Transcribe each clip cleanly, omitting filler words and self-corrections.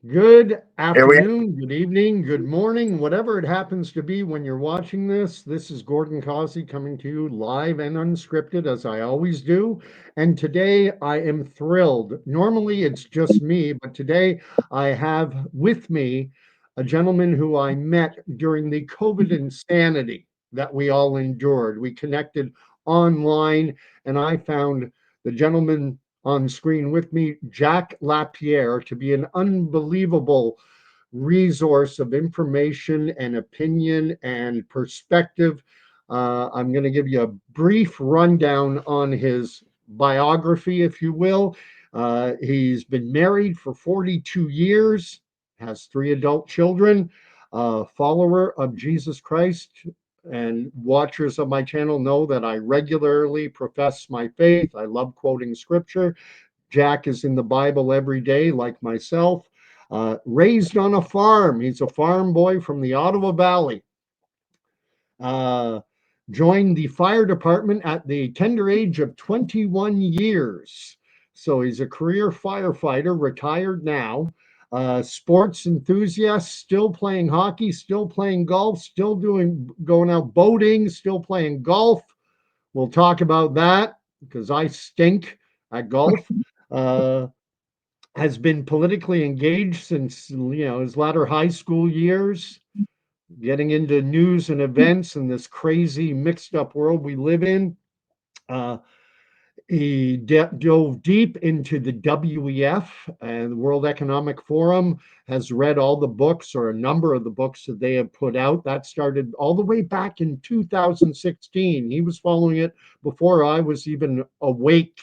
Good Here we afternoon, good evening, good morning, whatever it happens to be when you're watching this. This is Gordon Causey coming to you live and unscripted, as I always do. And today I am thrilled. Normally it's just me, but today I have with me a gentleman who I met during the COVID insanity that we all endured. We connected online, and I found the gentleman on screen with me, Jack Lapierre, to be an unbelievable resource of information and opinion and perspective. I'm going to give you a brief rundown on his biography, if you will. He's been married for 42 years, has three adult children, a follower of Jesus Christ, and watchers of my channel know that I regularly profess my faith. I love quoting scripture. Jack is in the Bible every day, like myself. Raised on a farm. He's a farm boy from the Ottawa Valley. Uh, Joined the fire department at the tender age of 21 years. So he's a career firefighter, retired now. Sports enthusiast, still playing hockey, still playing golf, still going out boating, still playing golf. We'll talk about that because I stink at golf. Uh, has been politically engaged since his latter high school years, getting into news and events in this crazy mixed up world we live in. Uh, he dove deep into the WEF and the World Economic Forum, has read all the books or a number of the books that they have put out. That started all the way back in 2016. He was following it before I was even awake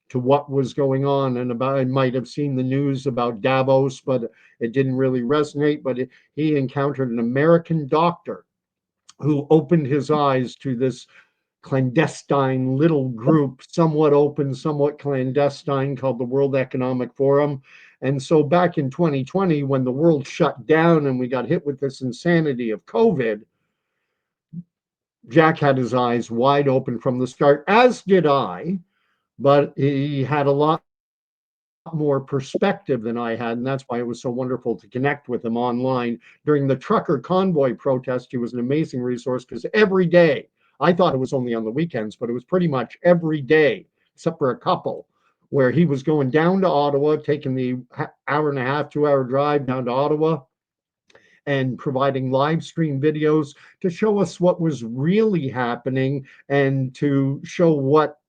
to what was going on. And about, I might have seen the news about Davos, but it didn't really resonate. But he encountered an American doctor who opened his eyes to this clandestine little group, somewhat open, somewhat clandestine, called the World Economic Forum. And so back in 2020, when the world shut down and we got hit with this insanity of COVID, Jack had his eyes wide open from the start, as did I, but he had a lot more perspective than I had. And that's why it was so wonderful to connect with him online. During the trucker convoy protest, he was an amazing resource because every day, I thought it was only on the weekends, but it was pretty much every day, except for a couple, where he was going down to Ottawa, taking the hour and a half, 2 hour drive down to Ottawa and providing live stream videos to show us what was really happening and to show what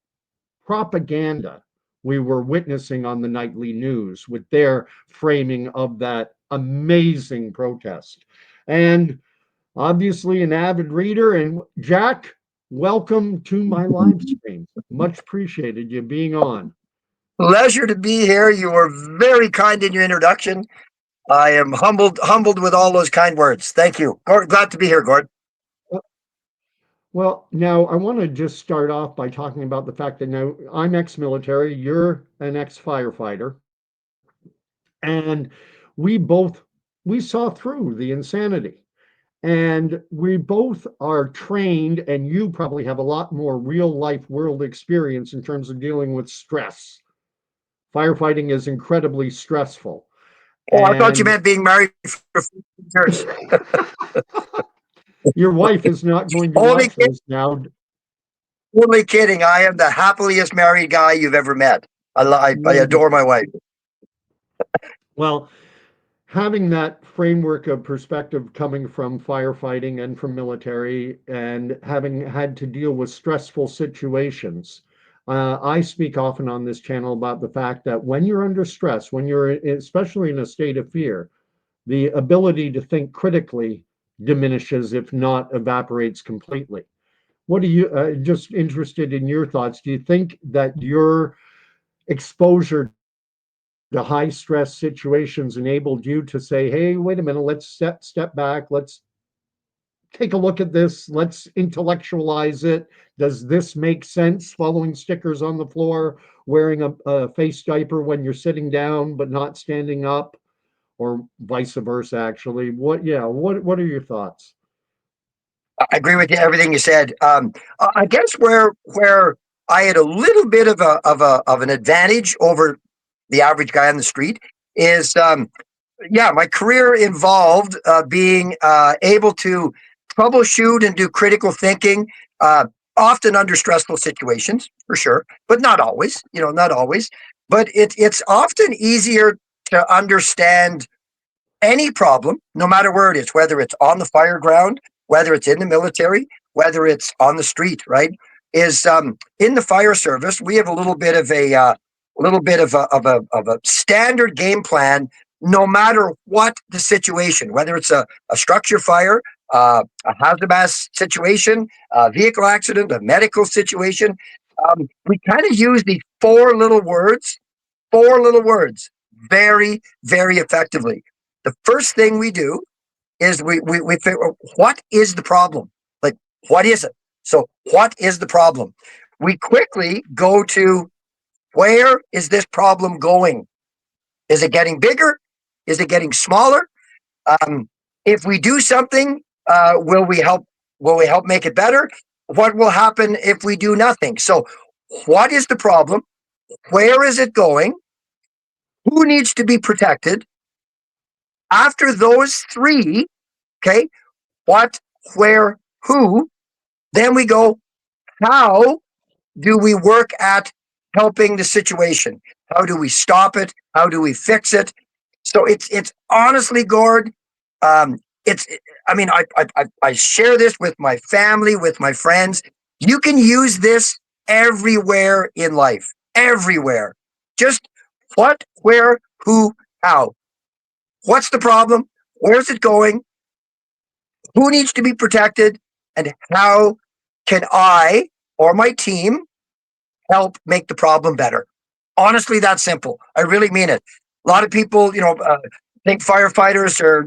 propaganda we were witnessing on the nightly news with their framing of that amazing protest. And obviously, an avid reader. And Jack, welcome to my live stream. Much appreciated you being on. Pleasure to be here. You were very kind in your introduction. I am humbled with all those kind words. Thank you. Glad to be here, Gord. Well, now I want to just start off by talking about the fact that now I'm ex military, you're an ex firefighter, and we both we saw through the insanity. And we both are trained, and you probably have a lot more real life world experience in terms of dealing with stress. Firefighting is incredibly stressful. Oh, I thought you And meant being married for 15 years. your wife is not going to Only watch kidding. this now. Only kidding. I am the happiest married guy you've ever met. I adore my wife. Well, having that framework of perspective coming from firefighting and from military and having had to deal with stressful situations, I speak often on this channel about the fact that when you're under stress, when you're especially in a state of fear, the ability to think critically diminishes, if not evaporates completely. What do you, just interested in your thoughts? Do you think that your exposure to high stress situations enabled you to say, hey, wait a minute, let's step back, let's take a look at this, let's intellectualize it. Does this make sense? Following stickers on the floor, wearing a face diaper when you're sitting down but not standing up, or vice versa, actually. What are your thoughts? I agree with you, everything you said. I guess where I had a little bit of an advantage over the average guy on the street is Yeah, my career involved being able to troubleshoot and do critical thinking, uh, often under stressful situations, for sure, but not always. Not always. But it's often easier to understand any problem, no matter where it is, whether it's on the fire ground, whether it's in the military, whether it's on the street, right? Is in the fire service, we have a little bit of a standard game plan, no matter what the situation, whether it's a structure fire, a hazardous situation, a vehicle accident, a medical situation. We kind of use the four little words very, very effectively. The first thing we do is we figure what is the problem? Like, what is it? So, what is the problem? We quickly go to where is this problem going? Is it getting bigger? Is it getting smaller? Um, if we do something, will we help? Will we help make it better? What will happen if we do nothing? So, what is the problem? Where is it going? Who needs to be protected? After those three, okay, what, where, who, then we go, how do we work at helping the situation? How do we stop it? How do we fix it? So it's honestly, Gord, it's I mean I share this with my family, with my friends. You can use this everywhere in life, everywhere. Just what, where, who, how. What's the problem? Where's it going? Who needs to be protected? And how can I or my team help make the problem better? Honestly, that's simple. I really mean it. A lot of people, think firefighters are,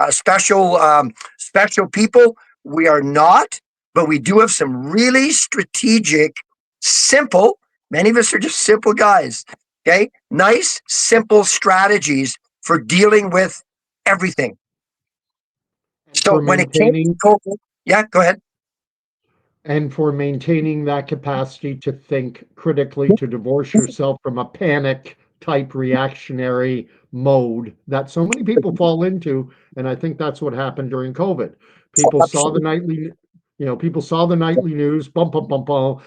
a special people. We are not, but we do have some really strategic, simple. Many of us are just simple guys. Okay, nice, simple strategies for dealing with everything. And So for when it came to maintaining COVID, yeah, go ahead. that capacity to think critically, to divorce yourself from a panic type reactionary mode that so many people fall into. And I think that's what happened during COVID. People saw the Absolutely. nightly, people saw the nightly news, bum, bum, bum, bum,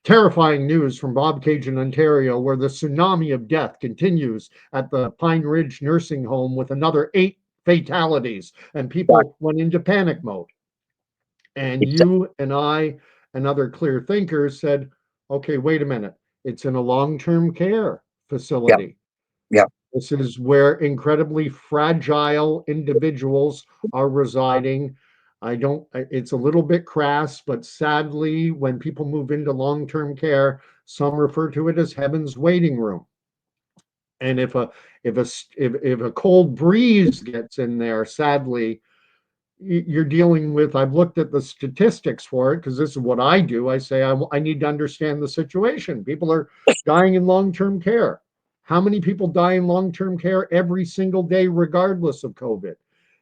terrifying news from Bobcaygeon, Ontario, where the tsunami of death continues at the Pine Ridge Nursing Home with another 8 fatalities, and people went into panic mode. And you and I and other clear thinkers said, okay, wait a minute. It's in a long term care Yeah, facility. yeah, This is where incredibly fragile individuals are residing. I don't, it's a little bit crass, but sadly, when people move into long term care, some refer to it as heaven's waiting room. And if a cold breeze gets in there, sadly, you're dealing with. I've looked at the statistics for it because this is what I do. I say I need to understand the situation. People are dying in long-term care. How many people die in long-term care every single day regardless of COVID?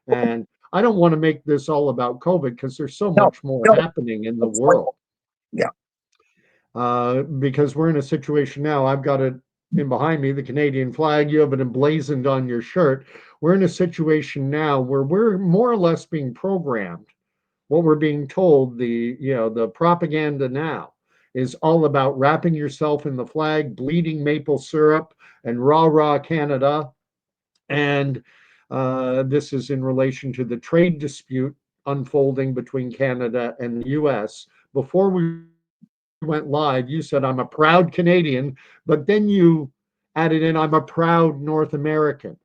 And I don't want to make this all about COVID because there's so no, much more no, happening in the that's fine. world. Yeah, Because we're in a situation now. I've got it in behind me, the Canadian flag. You have it emblazoned on your shirt. We're in a situation now where we're more or less being programmed. What we're being told, the propaganda now is all about wrapping yourself in the flag, bleeding maple syrup, and rah rah Canada. And this is in relation to the trade dispute unfolding between Canada and the U.S. Before we went live, you said, I'm a proud Canadian, but then you added in, I'm a proud North American.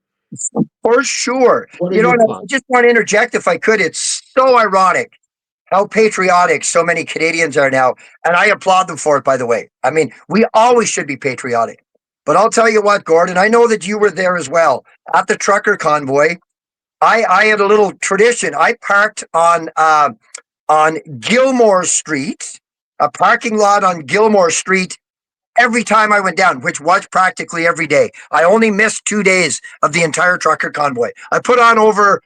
for sure. What are You know, your and I thoughts? just want to interject if I could. It's so ironic how patriotic so many Canadians are now. And I applaud them for it, by the way. I mean, we always should be patriotic. But I'll tell you what, Gordon, I know that you were there as well at the trucker convoy. I had a little tradition. I parked on Gilmore Street, a parking lot on Gilmore Street every time I went down, which was practically every day. I only missed 2 days of the entire trucker convoy. I put on over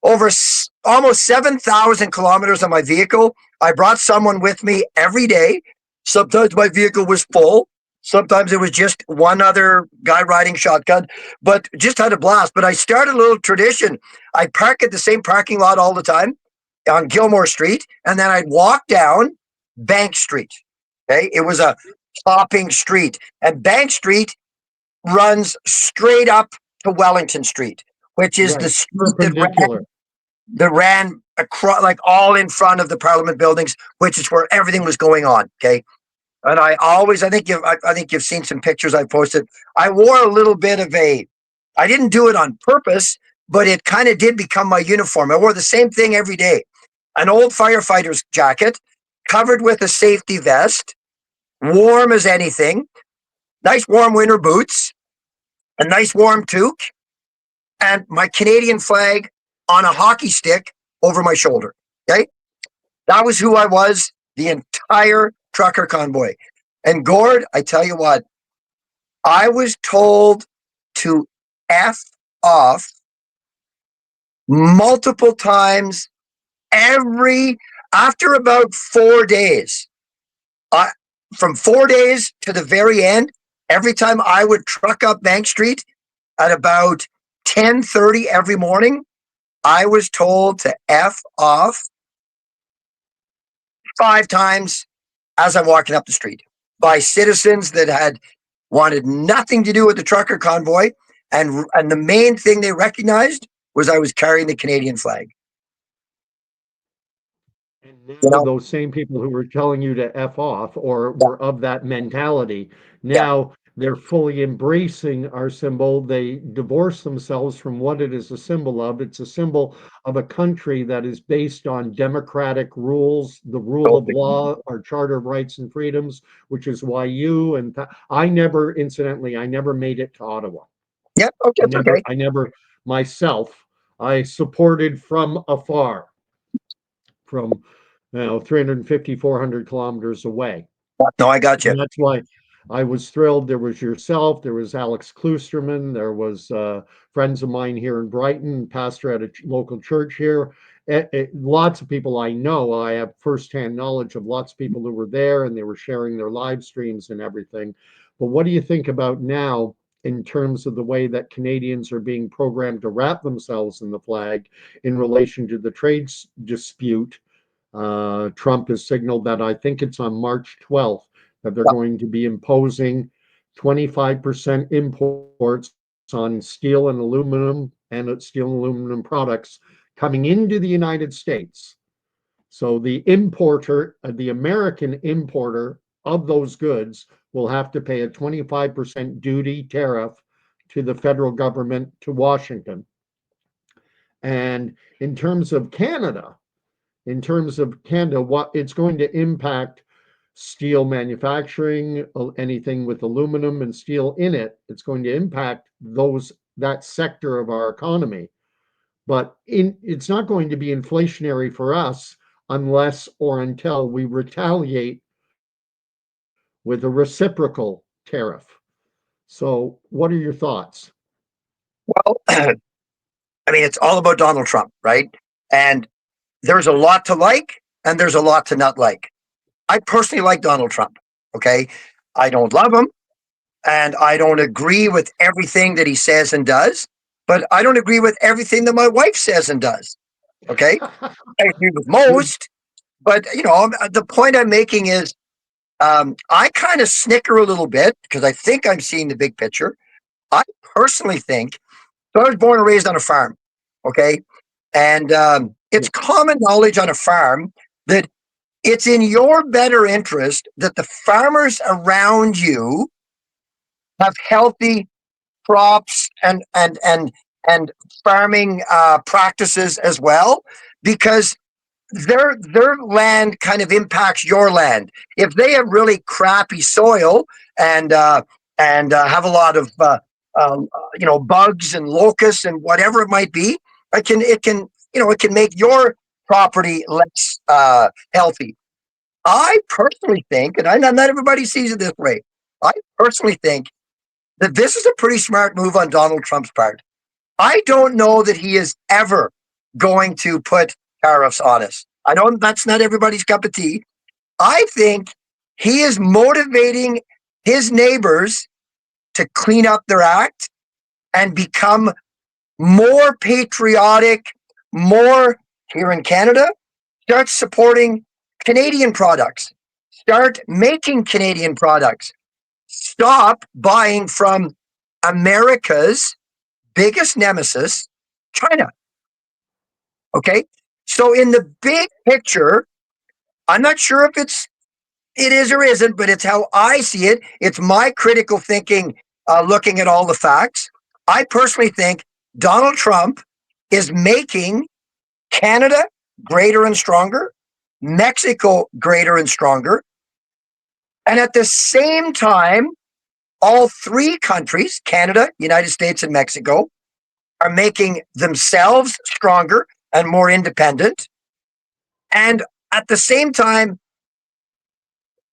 almost 7,000 kilometers on my vehicle. I brought someone with me every day. Sometimes my vehicle was full. Sometimes it was just one other guy riding shotgun, but just had a blast. But I started a little tradition. I park at the same parking lot all the time on Gilmore Street, and then I'd walk down Bank Street. Okay. It was a topping street, and Bank Street runs straight up to Wellington Street, which is the Right. street Perpendicular. that ran across, like all in front of the Parliament buildings, which is where everything was going on. Okay. And I think you've seen some pictures I posted. I wore a little bit of I didn't do it on purpose, but it kind of did become my uniform. I wore the same thing every day. An old firefighter's jacket covered with a safety vest, warm as anything, nice warm winter boots, a nice warm toque, and my Canadian flag on a hockey stick over my shoulder. Okay. That was who I was the entire trucker convoy. And Gord, I tell you what, I was told to F off multiple times after about 4 days. I, from 4 days to the very end, every time I would truck up Bank Street at about 10:30 every morning, I was told to F off 5 times as I'm walking up the street by citizens that had wanted nothing to do with the trucker convoy. And the main thing they recognized was I was carrying the Canadian flag. And You now know? those same people who were telling you to F off or were of that mentality, Yeah, now they're fully embracing our symbol. They divorce themselves from what it is a symbol of. It's a symbol of a country that is based on democratic rules, the rule of totally. law, our Charter of Rights and Freedoms, which is why I never made it to Ottawa. Yeah, okay, it's okay. I never myself, I supported from afar, from 350, 400 kilometers away. No, I got you. And that's why I was thrilled. There was yourself, there was Alex Klusterman, there was friends of mine here in Brighton, pastor at a local church here. Lots of people I know. I have firsthand knowledge of lots of people who were there, and they were sharing their live streams and everything. But what do you think about now in terms of the way that Canadians are being programmed to wrap themselves in the flag in relation to the trade dispute? Trump has signaled that I think it's on March 12th that they're going to be imposing 25% imports on steel and aluminum products coming into the United States. So the American importer of those goods will have to pay a 25% duty tariff to the federal government, to Washington. And in terms of Canada, what it's going to impact steel manufacturing, anything with aluminum and steel in it, it's going to impact that sector of our economy. But it's not going to be inflationary for us unless or until we retaliate with a reciprocal tariff. So, what are your thoughts? Well, I mean, it's all about Donald Trump, right? And there's a lot to like, and there's a lot to not like. I personally like Donald Trump. Okay. I don't love him, and I don't agree with everything that he says and does, but I don't agree with everything that my wife says and does. Okay. I agree with most, but the point I'm making is I kind of snicker a little bit because I think I'm seeing the big picture. I personally think, so I was born and raised on a farm. Okay. And it's common knowledge on a farm that it's in your better interest that the farmers around you have healthy crops and farming practices as well, because their land kind of impacts your land. If they have really crappy soil and have a lot of bugs and locusts and whatever it might be, it can make your property less healthy. I personally think, and I know not everybody sees it this way, I personally think that this is a pretty smart move on Donald Trump's part. I don't know that he is ever going to put tariffs on us. I know that's not everybody's cup of tea. I think he is motivating his neighbors to clean up their act and become more patriotic, more here in Canada, start supporting Canadian products, start making Canadian products, stop buying from America's biggest nemesis, China. Okay. So in the big picture, I'm not sure if it is or isn't, but it's how I see it. It's my critical thinking, looking at all the facts. I personally think Donald Trump is making Canada greater and stronger, Mexico greater and stronger. And at the same time, all three countries, Canada, United States, and Mexico, are making themselves stronger and more independent. And at the same time,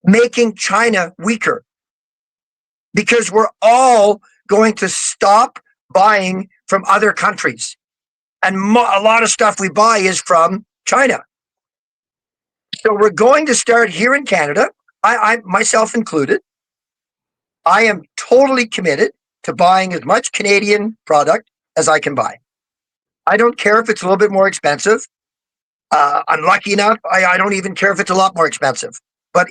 making China weaker because we're all going to stop buying from other countries. And a lot of stuff we buy is from China. So we're going to start here in Canada, I myself included. I am totally committed to buying as much Canadian product as I can buy. I don't care if it's a little bit more expensive. I'm lucky enough. I don't even care if it's a lot more expensive. But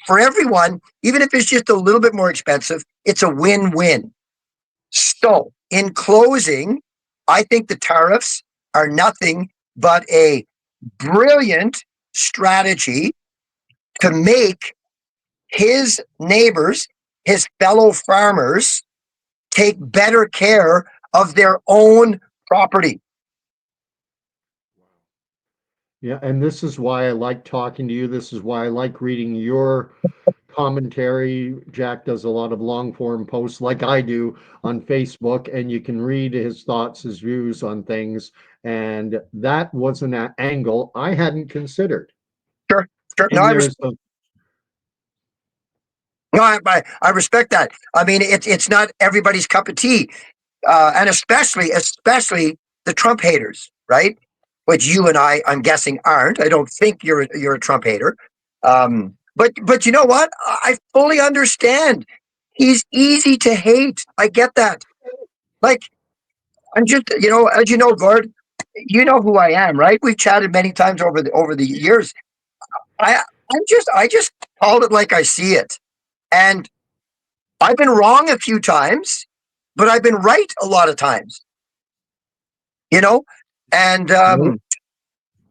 for everyone, even if it's just a little bit more expensive, it's a win-win. So in closing, I think the tariffs are nothing but a brilliant strategy to make his neighbors, his fellow farmers, take better care of their own property. Yeah, and this is why I like talking to you. This is why I like reading your commentary. Jack does a lot of long form posts like I do on Facebook, and you can read his thoughts, his views on things. And that was an angle I hadn't considered. Sure, sure. And there's a No, I respect that. I mean, it's not everybody's cup of tea, and especially the Trump haters, right? Which you and I'm guessing aren't. I don't think you're a Trump hater. But you know what? I fully understand. He's easy to hate. I get that. Like I'm just, as you know, Gord, you know who I am, right? We've chatted many times over the years. I just called it like I see it, and I've been wrong a few times, but I've been right a lot of times, you know? And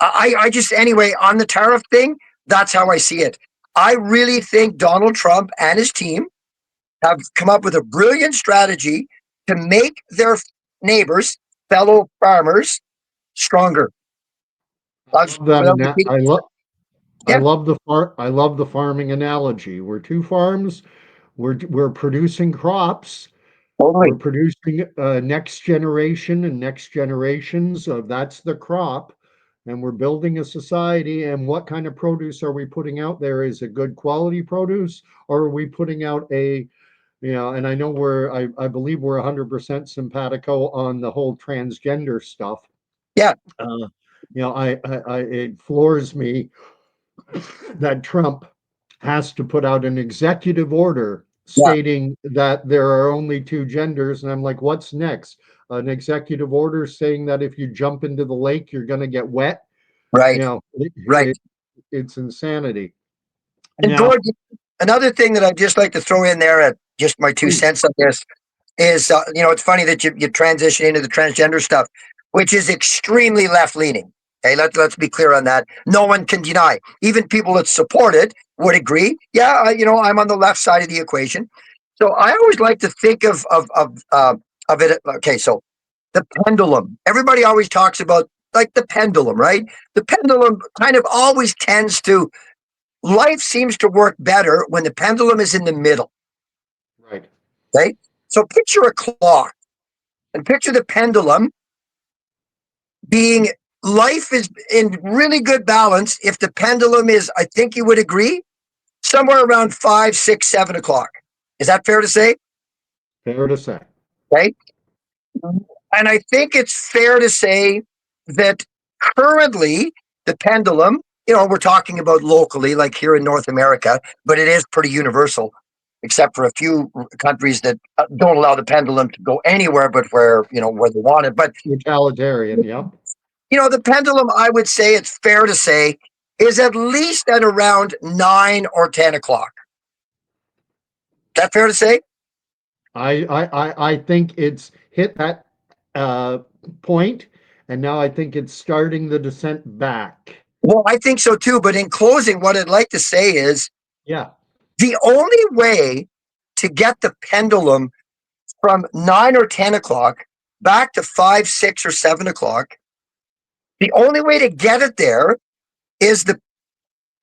I just, anyway, on the tariff thing, that's how I see it. I really think Donald Trump and his team have come up with a brilliant strategy to make their neighbors, fellow farmers, stronger. I Yeah, love I love the farming analogy. We're two farms. We're producing crops. We're totally. producing next generation and next generations of that's the crop, and we're building a society. And what kind of produce are we putting out there? Is it good quality produce, or are we putting out and I know I believe we're 100% simpatico on the whole transgender stuff. Yeah, Uh, it floors me that Trump has to put out an executive order yeah, stating that there are only two genders. And I'm like, what's next? An executive order saying that if you jump into the lake, you're going to get wet. You right, know, right. it's insanity. And Now, Gordon, another thing that I'd just like to throw in there at just my two please, cents on this is, it's funny that you transition into the transgender stuff, which is extremely left leaning. Okay, let's be clear on that. No one can deny. Even people that support it would agree. Yeah, I'm on the left side of the equation. So I always like to think of it. Okay, so the pendulum. Everybody always talks about like the pendulum, right? The pendulum kind of always tends to. Life seems to work better when the pendulum is in the middle. right. Okay, so picture a clock and picture the pendulum being life is in really good balance if the pendulum is, I think you would agree, somewhere around 5, 6, 7 o'clock. Is that fair to say? Fair to say. Okay. And I think it's fair to say that currently the pendulum, we're talking about locally, like here in North America, but it is pretty universal. except for a few countries that don't allow the pendulum to go anywhere but where where they want it. But Totalitarian, yep. the pendulum, I would say it's fair to say, is at least at around 9 or 10 o'clock. Is that fair to say? I think it's hit that uh, point, and now I think it's starting the descent back. Well, I think so too. But in closing, what I'd like to say is Yeah. the only way to get the pendulum from 9 or 10 o'clock back to 5, 6, or 7 o'clock, the only way to get it there is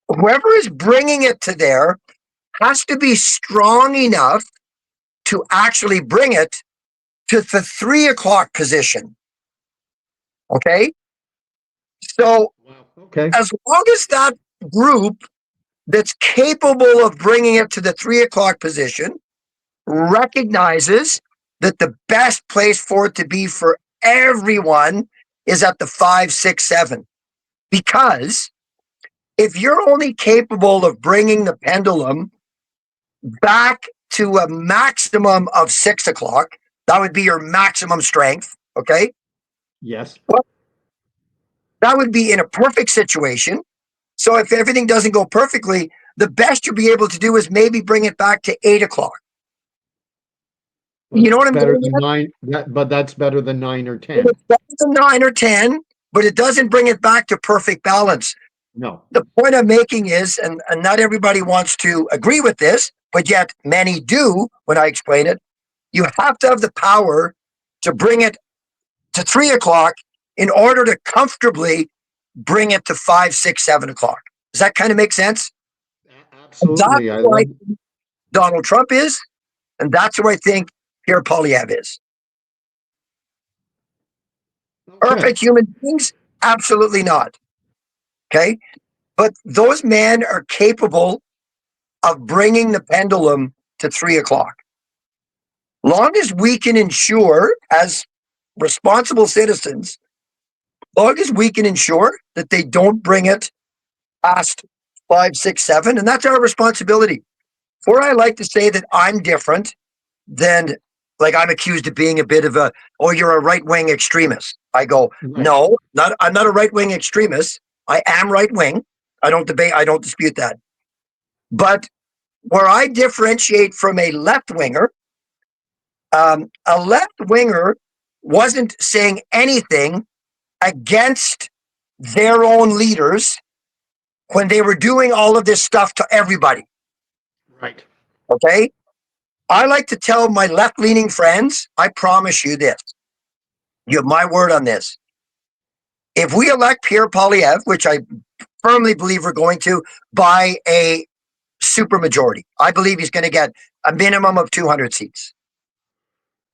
whoever is bringing it to there has to be strong enough to actually bring it to the 3 o'clock position. Okay? So, Wow. Okay. as long as that group that's capable of bringing it to the 3 o'clock position recognizes that the best place for it to be for everyone is at the 5, 6, 7. Because if you're only capable of bringing the pendulum back to a maximum of 6 o'clock, that would be your maximum strength. Okay. Yes. Well, that would be in a perfect situation. So if everything doesn't go perfectly, the best you'll be able to do is maybe bring it back to 8 o'clock. Well, You know what that's I'm better getting than at? nine. But that's better than 9 or 10. It's better than 9 or 10, but it doesn't bring it back to perfect balance. No. The point I'm making is, and not everybody wants to agree with this, but yet many do when I explain it, you have to have the power to bring it to 3 o'clock in order to comfortably bring it to 5, 6, 7 o'clock. Does that kind of make sense? That's Absolutely. I who I love. think Donald Trump is, and that's who I think Pierre Poilievre is. Okay. Perfect human beings? Absolutely not. Okay. But those men are capable of bringing the pendulum to 3 o'clock. Long as we can ensure, as responsible citizens, long as we can ensure that they don't bring it past 5, 6, 7, and that's our responsibility. For I like to say that I'm different than, like, I'm accused of being a bit of you're a right wing extremist. I go, Right. no, I'm not a right wing extremist. I am right wing. I don't dispute that. But where I differentiate from a left winger wasn't saying anything against their own leaders when they were doing all of this stuff to everybody. Right. Okay. I like to tell my left leaning friends, I promise you this. You have my word on this. If we elect Pierre Poilievre, which I firmly believe we're going to, by a supermajority, I believe he's going to get a minimum of 200 seats.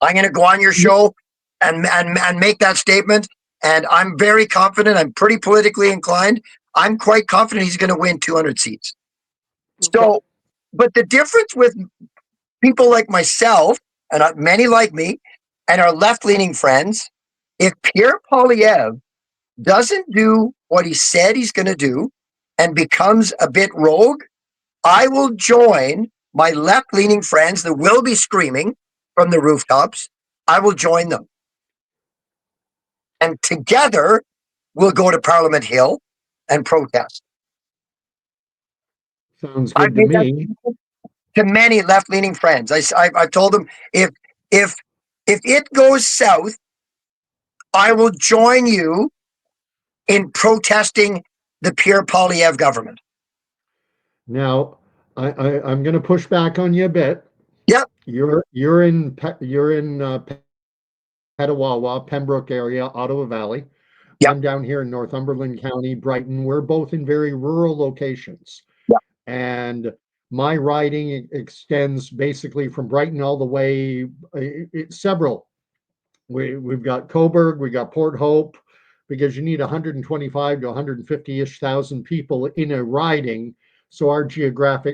I'm going to go on your show and make that statement. And I'm very confident. I'm pretty politically inclined. I'm quite confident he's going to win 200 seats. Okay. So, but the difference with people like myself and many like me and our left leaning friends, if Pierre Poilievre doesn't do what he said he's going to do and becomes a bit rogue, I will join my left leaning friends that will be screaming from the rooftops. I will join them. And together we'll go to Parliament Hill and protest. Sounds I've good to made that me. to many left leaning friends. I told them if if it goes south, I will join you in protesting the Pierre Poilievre government. Now, I'm going to push back on you a bit. Yep. You're in Petawawa, Pembroke area, Ottawa Valley. Yep. I'm down here in Northumberland County, Brighton. We're both in very rural locations. Yep. And my riding extends basically from Brighton all the way, several. We've got Coburg, we got Port Hope, because you need 125 to 150-ish thousand people in a riding. So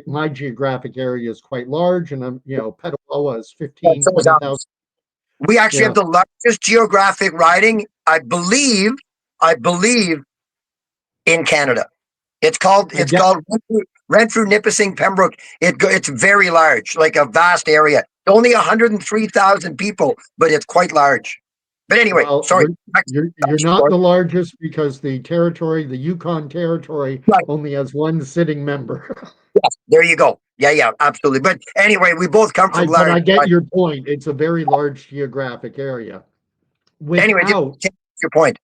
my geographic area is quite large, and Petawawa is 15, So is 20,000. ours. We actually have Yeah. the largest geographic riding, I believe, in Canada. It's called I get, Renfrew, Nipissing, Pembroke, it's very large, like a vast area. Only 103,000 people, but it's quite large. But anyway, Well, sorry. you're not the largest because the territory, the Yukon Territory, Right. only has one sitting member. Yes, there you go. Yeah, yeah, absolutely. But anyway, we both come from But large. I get your point. It's a very large geographic area Anyway, just without, your point.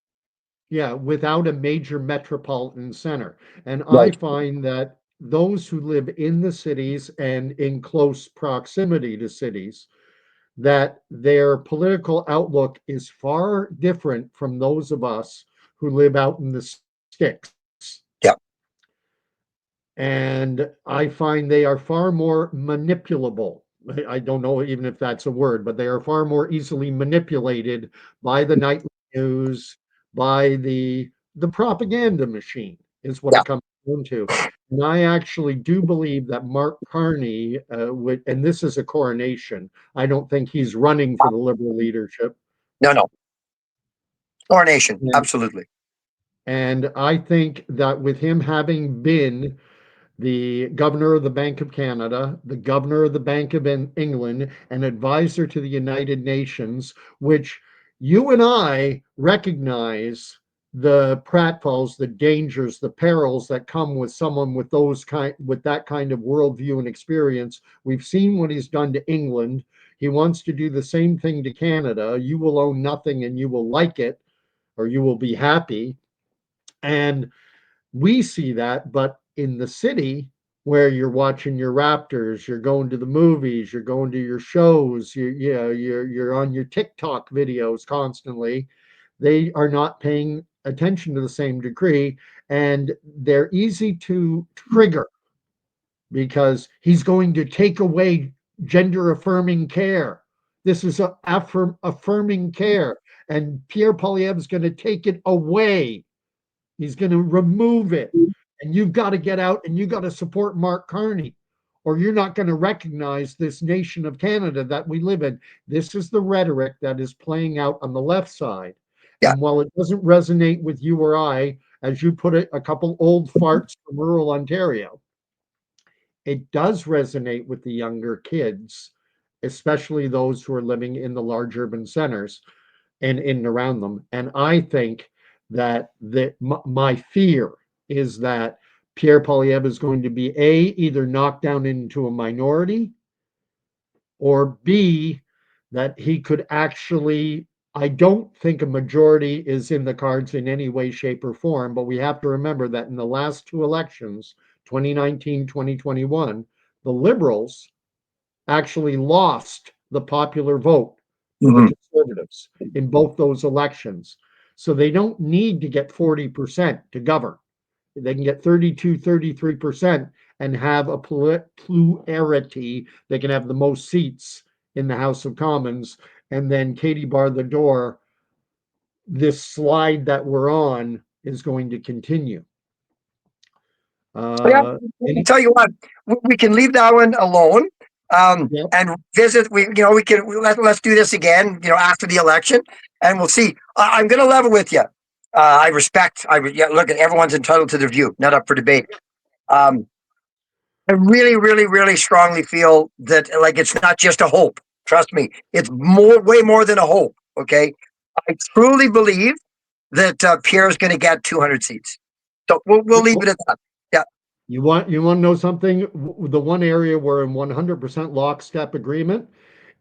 yeah, without a major metropolitan center. And I Right. find that those who live in the cities and in close proximity to cities, that their political outlook is far different from those of us who live out in the sticks. Yeah. And I find they are far more manipulable. I don't know even if that's a word, but they are far more easily manipulated by the nightly news, by the propaganda machine, is what Yeah. it comes down to. And I actually do believe that Mark Carney would, and this is a coronation. I don't think he's running for the Liberal leadership. No, no. Coronation. And, Absolutely. and I think that with him having been the governor of the Bank of Canada, the governor of the Bank of England, an advisor to the United Nations, which you and I recognize the pratfalls, the dangers, the perils that come with someone with that kind of worldview and experience. We've seen what he's done to England. He wants to do the same thing to Canada. You will own nothing and you will like it, or you will be happy. And we see that, but in the city where you're watching your Raptors, you're going to the movies, you're going to your shows, you're on your TikTok videos constantly. They are not paying attention to the same degree, and they're easy to trigger because he's going to take away gender affirming care. This is affirming care, and Pierre Poilievre is going to take it away. He's going to remove it. And you've got to get out and you got to support Mark Carney, or you're not going to recognize this nation of Canada that we live in. This is the rhetoric that is playing out on the left side. Yeah. And while it doesn't resonate with you or I, as you put it, a couple old farts from rural Ontario, it does resonate with the younger kids, especially those who are living in the large urban centers and in and around them. And I think that my fear is that Pierre Poilievre is going to be either knocked down into a minority, or B, that he could actually. I don't think a majority is in the cards in any way, shape, or form, but we have to remember that in the last two elections, 2019, 2021, the Liberals actually lost the popular vote for the Mm-hmm. Conservatives in both those elections. So they don't need to get 40% to govern. They can get 32, 33% and have a plurality. They can have the most seats in the House of Commons. And then Katie bar the door, this slide that we're on is going to continue. Yeah, Any, tell you what, we can leave that one alone, yep. and visit. We can let's do this again. After the election, and we'll see. I'm going to level with you. I respect. Yeah, look, everyone's entitled to their view, not up for debate. Um, I really, really, really strongly feel that like it's not just a hope. Trust me, it's way more than a hope. Okay, I truly believe that Pierre is going to get 200 seats. So we'll leave it at that. Yeah. You want to know something? The one area where in 100% lockstep agreement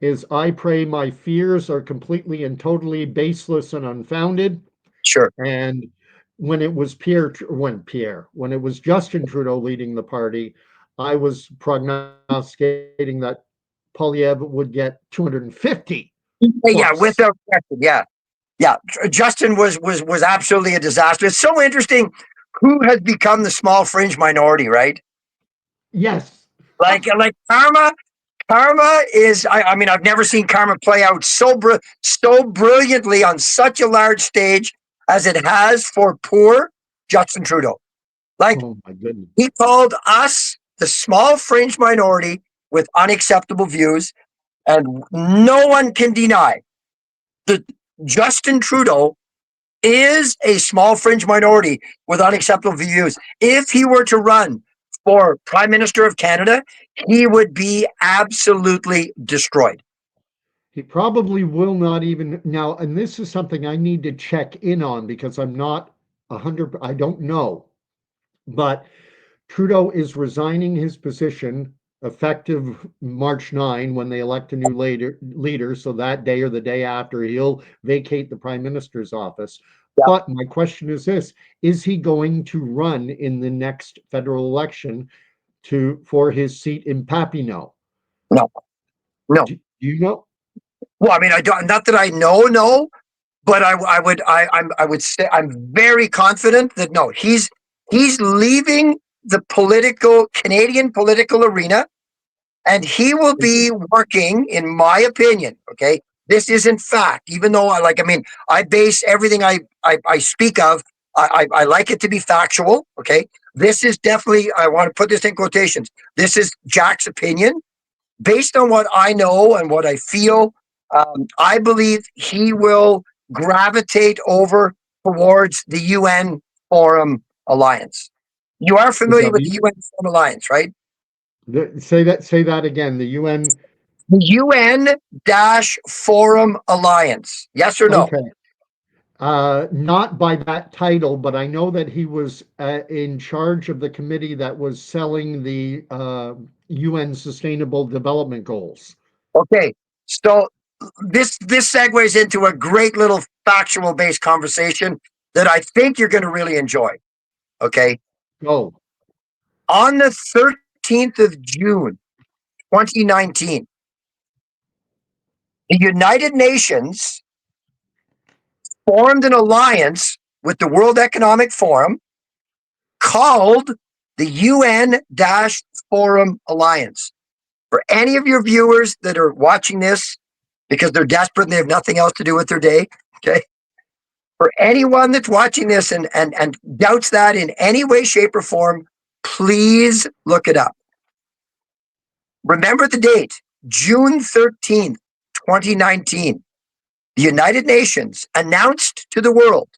is I pray my fears are completely and totally baseless and unfounded. Sure. And when it was when it was Justin Trudeau leading the party, I was prognosticating that Poilievre would get 250 Yeah, plus. without question. Yeah, yeah. Justin was absolutely a disaster. It's so interesting who has become the small fringe minority, right? Yes. Like Karma is. I mean, I've never seen Karma play out so brilliantly on such a large stage as it has for poor Justin Trudeau. Like Oh my goodness. he called us the small fringe minority with unacceptable views, and no one can deny that Justin Trudeau is a small fringe minority with unacceptable views. If he were to run for Prime Minister of Canada, he would be absolutely destroyed. He probably will not even now, and this is something I need to check in on because I'm not 100, I don't know. But Trudeau is resigning his position effective March 9 when they elect a new leader. So that day or the day after, he'll vacate the prime minister's office. Yeah. But my question is this: is he going to run in the next federal election for his seat in Papineau? No, no. Do you know? Well, I mean, I don't. Not that I know, no. But I would say I'm very confident that no, he's leaving the Canadian political arena, and he will be working, in my opinion. Okay, this is in fact, even though I mean, I base everything I speak of. I like it to be factual. Okay, this is definitely. I want to put this in quotations. This is Jack's opinion based on what I know and what I feel. I believe he will gravitate over towards the UN Forum Alliance. You are The familiar with the W. UN Forum Alliance, right? Say that again. The UN. The UN Forum Alliance. Yes or no? Okay. Not by that title, but I know that he was in charge of the committee that was selling the UN Sustainable Development Goals. Okay. So this segues into a great little factual based conversation that I think you're going to really enjoy. Okay. Go. On the 13th of June, 2019, the United Nations formed an alliance with the World Economic Forum called the UN Forum Alliance. For any of your viewers that are watching this because they're desperate and they have nothing else to do with their day, okay? For anyone that's watching this and doubts that in any way, shape, or form, please look it up. Remember the date, June 13th, 2019. The United Nations announced to the world,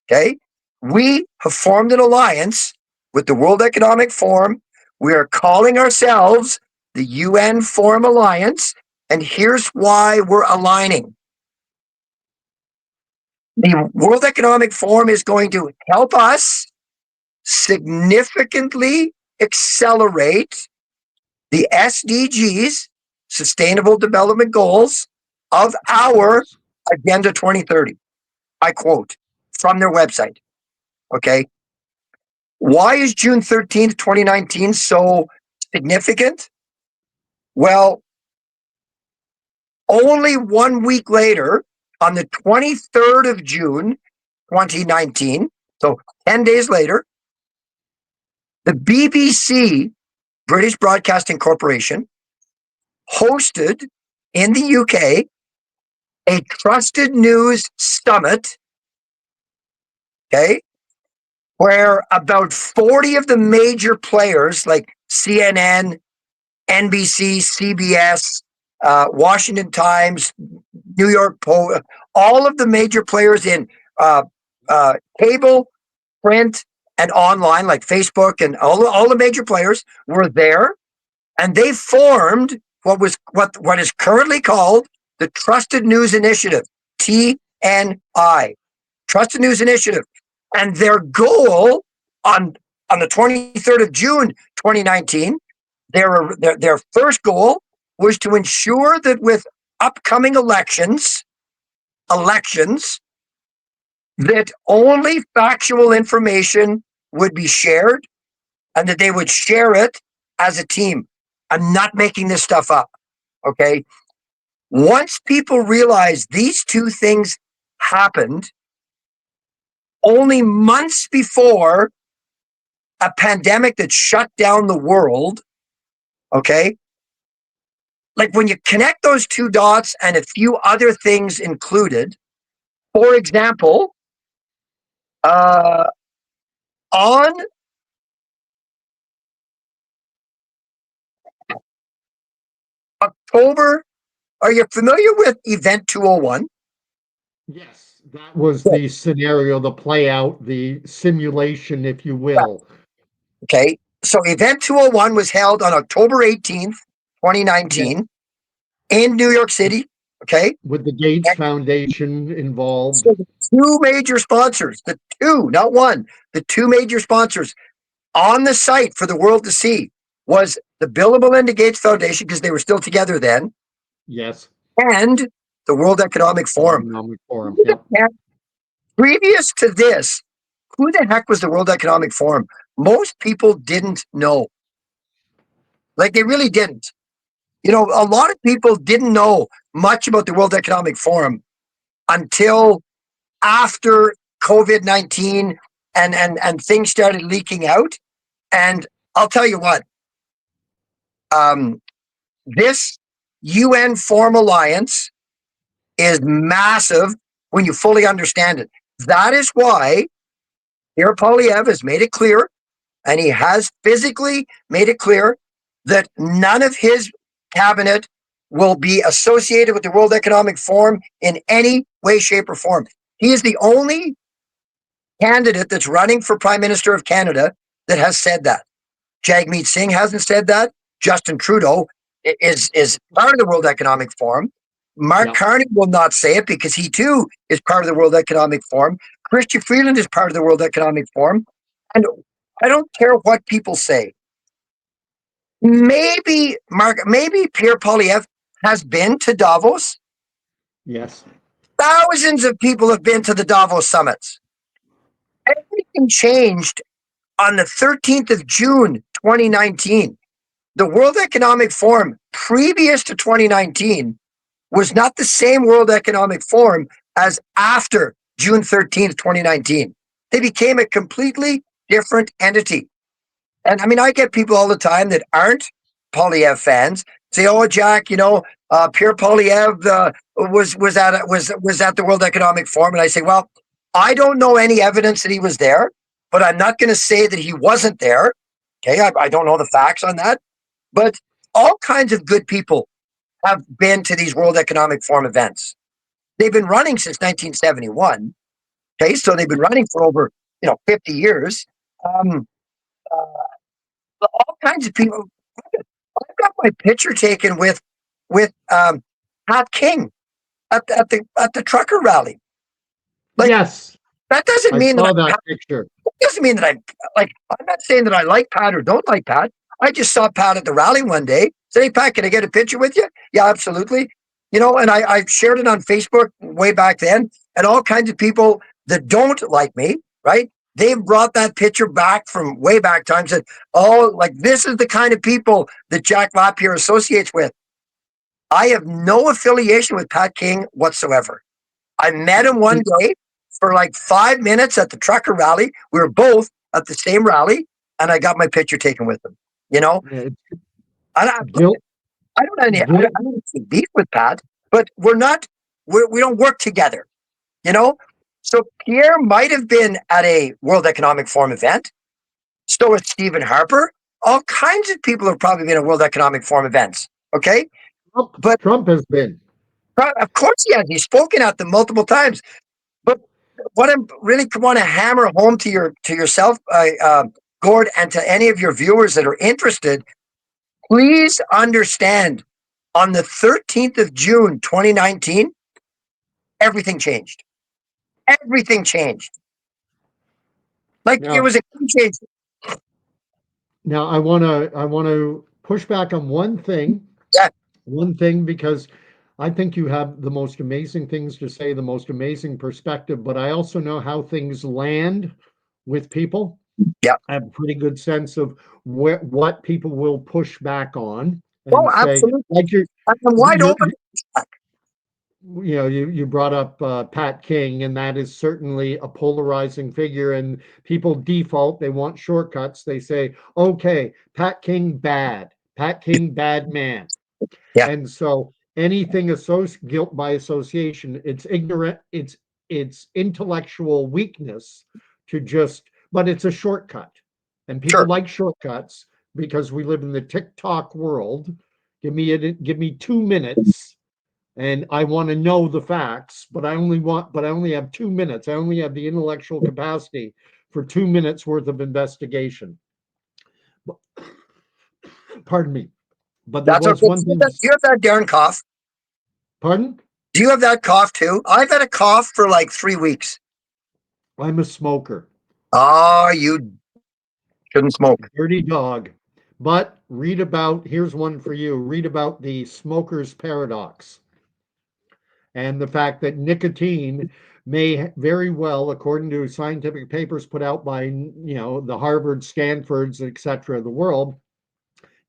okay, we have formed an alliance with the World Economic Forum. We are calling ourselves the UN Forum Alliance, and here's why we're aligning. The World Economic Forum is going to help us significantly accelerate the SDGs, Sustainable Development Goals, of our Agenda 2030. I quote from their website. Okay. Why is June 13th, 2019 so significant? Well, only 1 week later, on the 23rd of June, 2019, so 10 days later, the BBC, British Broadcasting Corporation, hosted in the UK a trusted news summit, okay, where about 40 of the major players like CNN, NBC, CBS, Washington Times, New York Post, all of the major players in cable, print, and online, like Facebook, and all the major players were there, and they formed what is currently called the Trusted News Initiative, TNI, Trusted News Initiative, and their goal on the 23rd of June, 2019. Their first goal was to ensure that with upcoming elections, that only factual information would be shared and that they would share it as a team. I'm not making this stuff up. Okay. Once people realized these two things happened only months before a pandemic that shut down the world, okay, like when you connect those two dots and a few other things included, for example, on October, are you familiar with Event 201? Yes, that was the scenario, the play out, the simulation, if you will. Okay. So Event 201 was held on October 18th, Yeah, 2019 in New York City. Okay. with the Gates Foundation involved. So the two major sponsors, the two, not one, the two major sponsors on the site for the world to see was the Bill and Melinda Gates Foundation, because they were still together then, Yes, and the World Economic Forum. Economic Forum. Who the Yep. heck- Previous to this, who the heck was the World Economic Forum? Most people didn't know. Like they really didn't. A lot of people didn't know much about the World Economic Forum until after COVID-19 and things started leaking out. And I'll tell you what, um, this UN Forum Alliance is massive when you fully understand it. That is why Pierre Poilievre has made it clear, and he has physically made it clear that none of his cabinet will be associated with the World Economic Forum in any way, shape, or form. He is the only candidate that's running for Prime Minister of Canada that has said that. Jagmeet Singh hasn't said that. Justin Trudeau is part of the World Economic Forum. Mark Yep. Carney will not say it because he too is part of the World Economic Forum. Chrystia Freeland is part of the World Economic Forum. And I don't care what people say. Maybe Pierre Poilievre has been to Davos. Yes. Thousands of people have been to the Davos summits. Everything changed on the 13th of June, 2019. The World Economic Forum, previous to 2019, was not the same World Economic Forum as after June 13th, 2019. They became a completely different entity. And I mean, I get people all the time that aren't Poilievre fans say, "Oh, Jack, Pierre Poilievre was at the World Economic Forum," and I say, "Well, I don't know any evidence that he was there, but I'm not going to say that he wasn't there. Okay, I don't know the facts on that, but all kinds of good people have been to these World Economic Forum events. They've been running since 1971. Okay, so they've been running for over 50 years. Um, all kinds of people. I've got my picture taken with Pat King at the trucker rally. Like Yes, that doesn't I mean that saw that picture. doesn't mean that I like. I'm not saying that I like Pat or don't like Pat. I just saw Pat at the rally one day. Said, "Hey Pat, can I get a picture with you?" Yeah, absolutely. And I shared it on Facebook way back then, and all kinds of people that don't like me, right? They've brought that picture back from way back times. Said, "Oh, like this is the kind of people that Jack Lapierre associates with." I have no affiliation with Pat King whatsoever. I met him one day for like 5 minutes at the trucker rally. We were both at the same rally, and I got my picture taken with him. You know, It's I don't, guilt, I don't have any, guilt. I don't see beef with Pat, but we don't work together. You know, so Pierre might have been at a World Economic Forum event. So is Stephen Harper. All kinds of people have probably been at World Economic Forum events. Okay, but Trump has been. of course he has. He's spoken at them multiple times. But what I really want to hammer home to yourself, Gord, and to any of your viewers that are interested, please understand. On the 13th of June, 2019, everything changed. Everything changed. Like it Now, was a game changer. now I want to push back on Yeah, one thing because I think you have the most amazing things to say, the most amazing perspective, but I also know how things land with people. yeah. I have a pretty good sense of what people will push back on Oh, and say, absolutely. like I'm wide you open. you brought up Pat King, and that is certainly a polarizing figure. And people default; they want shortcuts. They say, "Okay, Pat King bad, Pat King bad man." Yeah, And so anything guilt by association, it's ignorant, it's intellectual weakness to just, but it's a shortcut. And people sure. like shortcuts because we live in the TikTok world. Give me 2 minutes and I want to know the facts, but I only have 2 minutes. I only have the intellectual capacity for 2 minutes worth of investigation. Pardon me. But there That's was okay. one thing. Do you have that Darren cough? Pardon? Do you have that cough too? I've had a cough for like 3 weeks. I'm a smoker. Ah, you shouldn't smoke. Dirty dog. But read about, here's one for you. Read about the smoker's paradox and the fact that nicotine may very well, according to scientific papers put out by, the Harvard, Stanfords, etc. of the world,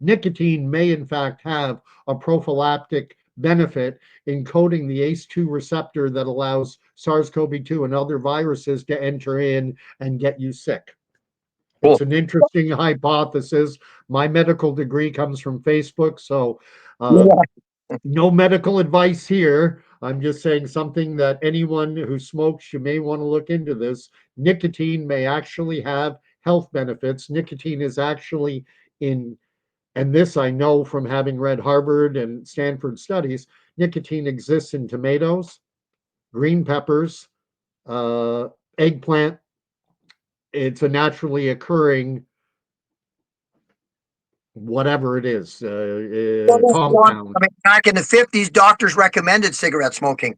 nicotine may in fact have a prophylactic benefit in coating the ACE2 receptor that allows SARS-CoV-2 and other viruses to enter in and get you sick. It's Cool. an interesting hypothesis. My medical degree comes from Facebook, so Yeah. no medical advice here. I'm just saying something that anyone who smokes, you may want to look into this. Nicotine may actually have health benefits. Nicotine is actually in, and this I know from having read Harvard and Stanford studies, nicotine exists in tomatoes, green peppers, uh, eggplant. It's a naturally occurring whatever it is, compound. I mean, back in the 50s, doctors recommended cigarette smoking.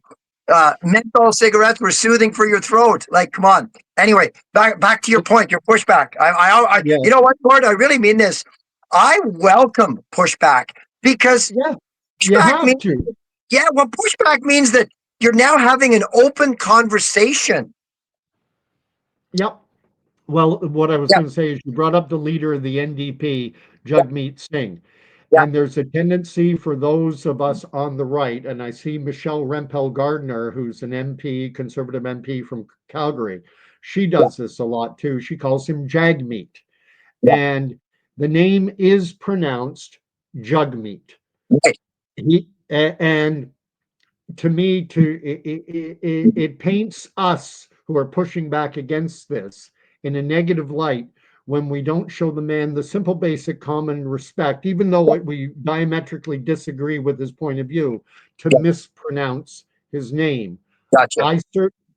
Menthol cigarettes were soothing for your throat. Like, come on. Anyway, back to your point, your pushback. Yeah, You know what, Gord? I really mean this. I welcome pushback because yeah, you pushback have means, to. yeah, well, pushback means that you're now having an open conversation. Yep. Well, what I was Yeah, going to say is you brought up the leader of the NDP, yeah, Jagmeet Singh. yeah, And there's a tendency for those of us on the right, and I see Michelle Rempel Gardner, who's an MP, conservative MP from Calgary. She yeah, does this a lot too. She calls him Jagmeet. yeah. And the name is pronounced Jugmeat. Right. And to me, it paints us who are pushing back against this in a negative light when we don't show the man the simple basic common respect, even though Yeah, we diametrically disagree with his point of view, to yeah, mispronounce his name. gotcha.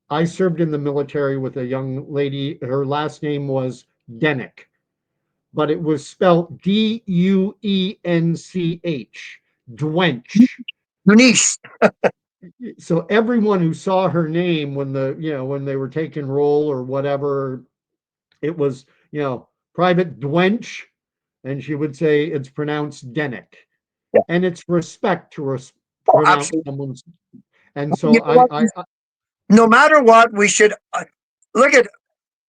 I served in the military with a young lady. Her last name was Dennick, but it was spelled Duench, Dwench. Eunice. So everyone who saw her name when when they were taking roll or whatever, it was Private Dwench, and she would say it's pronounced Denick, Yeah. and it's respect to Oh, pronounce absolutely. someone's. And You so know what? No matter what, we should look at.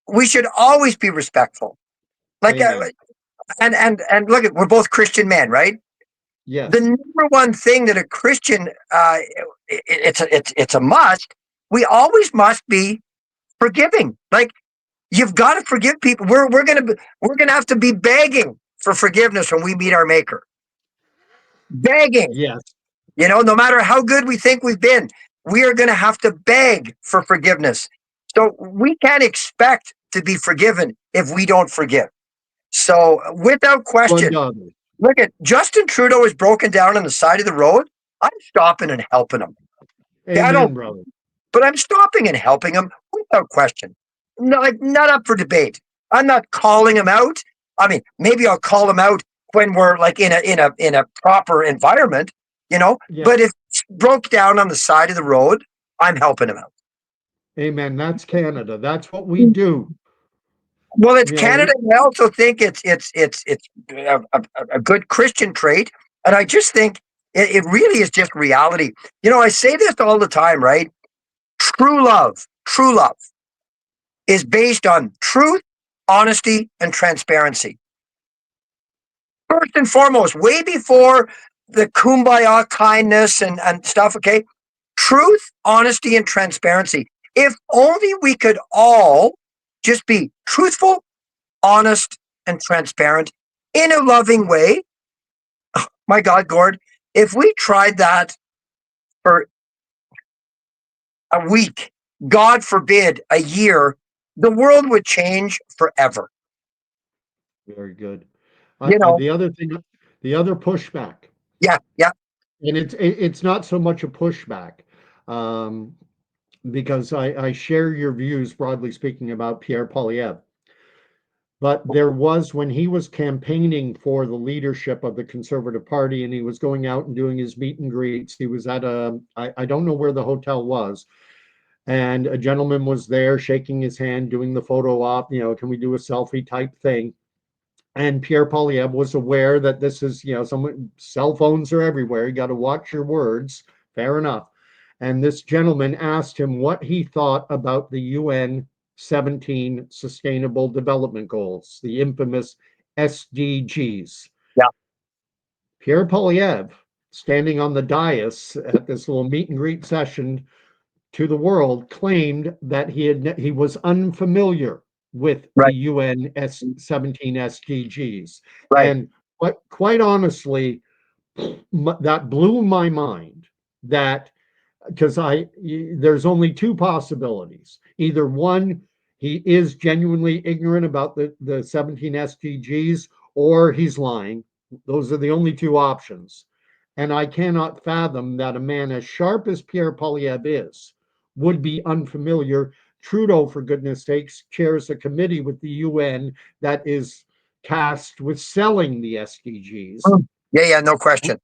We should always be respectful. Like, amen. and look at. We're both Christian men, right? The Yes, number one thing that a Christian, it's a must. We always must be forgiving. Like, you've got to forgive people. We're gonna have to be begging for forgiveness when we meet our Maker. Begging. yes. No matter how good we think we've been, we are going to have to beg for forgiveness. So we can't expect to be forgiven if we don't forgive. So without question, Undoubtedly. look at Justin Trudeau is broken down on the side of the road. I'm stopping and helping him. Yeah, I don't, Amen, brother. but I'm stopping and helping him without question. No, like, not up for debate. I'm not calling him out. I mean, maybe I'll call him out when we're like in a proper environment, you know. Yeah, But if it's broke down on the side of the road, I'm helping him out. amen. That's Canada. That's what we do. Well, it's You know, Canada, and I also think it's a good Christian trait, and I just think it really is just reality. I say this all the time, right? True love is based on truth, honesty, and transparency. First and foremost, way before the kumbaya kindness and stuff, okay? Truth, honesty, and transparency. If only we could all just be truthful, honest, and transparent in a loving way. My God, Gord, if we tried that for a week, God forbid, a year, the world would change forever. very good. You know, The other thing, the other pushback, yeah, yeah, and it's not so much a pushback, um, because I share your views, broadly speaking, about Pierre Poilievre. But there was, when he was campaigning for the leadership of the Conservative Party and he was going out and doing his meet and greets, he was at I don't know where the hotel was, and a gentleman was there shaking his hand, doing the photo op, can we do a selfie type thing? And Pierre Poilievre was aware that this is, some cell phones are everywhere. You got to watch your words. Fair enough. And this gentleman asked him what he thought about the UN 17 Sustainable Development Goals, the infamous SDGs. Yeah. Pierre Poilievre, standing on the dais at this little meet and greet session, to the world, claimed that he was unfamiliar with the Right. UN 17 SDGs. Right. And quite honestly, that blew my mind, that because there's only two possibilities. Either one, he is genuinely ignorant about the 17 SDGs, or he's lying. Those are the only two options. And I cannot fathom that a man as sharp as Pierre Poilievre is would be unfamiliar. Trudeau, for goodness sakes, chairs a committee with the UN that is tasked with selling the SDGs. Yeah, yeah, no question.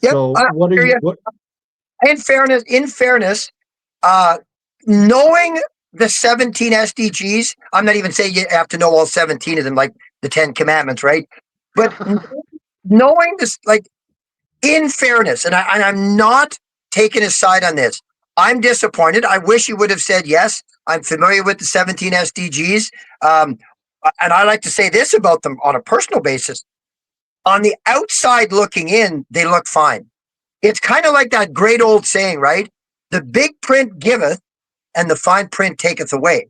Yep, So I what are hear you? you. What? In fairness, uh, knowing the 17 SDGs, I'm not even saying you have to know all 17 of them, like the 10 Commandments, right? But knowing this, like, in fairness, and I'm not taking his side on this. I'm disappointed. I wish he would have said yes. I'm familiar with the 17 SDGs. Um, and I like to say this about them on a personal basis. On the outside looking in, they look fine. It's kind of like that great old saying, right? The big print giveth and the fine print taketh away,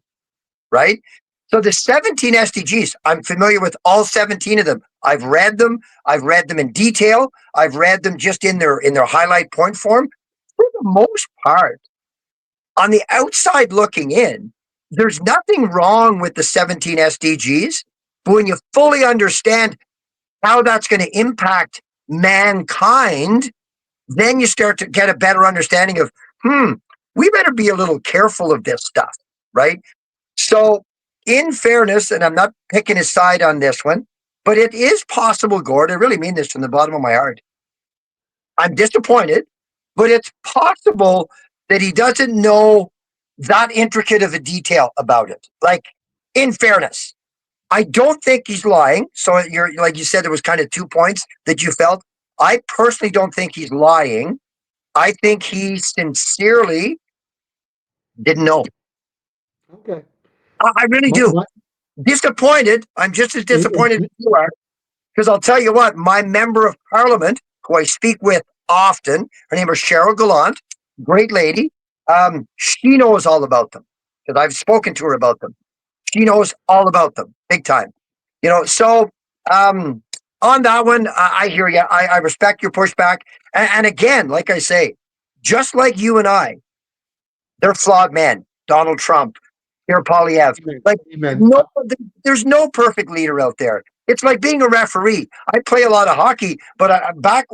right? So the 17 SDGs, I'm familiar with all 17 of them. I've read them. I've read them in detail. I've read them just in their highlight point form. For the most part, on the outside looking in, there's nothing wrong with the 17 SDGs. But when you fully understand how that's going to impact mankind, then you start to get a better understanding of, we better be a little careful of this stuff, right? So, in fairness, and I'm not picking his side on this one, but it is possible, Gord. I really mean this from the bottom of my heart. I'm disappointed, but it's possible that he doesn't know that intricate of a detail about it. Like, in fairness, I don't think he's lying. So you're like you said, there was kind of 2 points that you felt. I personally don't think he's lying. I think he sincerely didn't know. Okay. I really My, do. my, Disappointed. I'm just as it, disappointed as it, you are. Because I'll tell you what, my member of parliament, who I speak with often, her name is Cheryl Gallant, great lady. She knows all about them because I've spoken to her about them. She knows all about them, big time. So um, on that one, I hear you. I respect your pushback. And again, like I say, just like you and I, they're flawed men. Donald Trump, Pierre Poilievre. amen. Like, Amen. no, there's no perfect leader out there. It's like being a referee. I play a lot of hockey, but back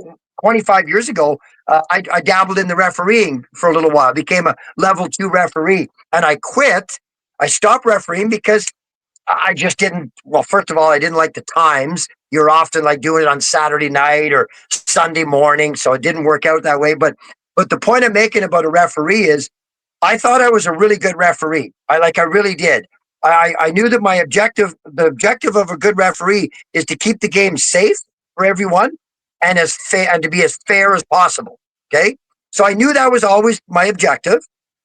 25 years ago, I dabbled in the refereeing for a little while. Became a level 2 referee, and I quit. I stopped refereeing because I just didn't. Well, first of all, I didn't like the times. You're often like doing it on Saturday night or Sunday morning, so it didn't work out that way. But the point I'm making about a referee is I thought I was a really good referee. I really did. I knew that the objective of a good referee is to keep the game safe for everyone and as fair and to be as fair as possible. Okay. So I knew that was always my objective,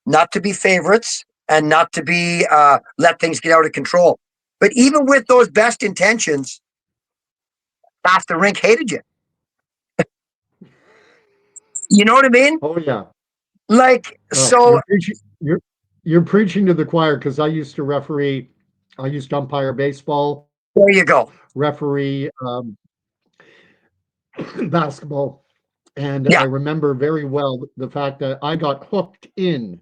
not to be favorites and not to be, let things get out of control. But even with those best intentions, half the rink hated you. You know what I mean? Oh yeah. Like, Oh, so you're preaching to the choir, because I used to referee. I used to umpire baseball, there you go. referee basketball, and I Yeah. remember very well the fact that I got hooked in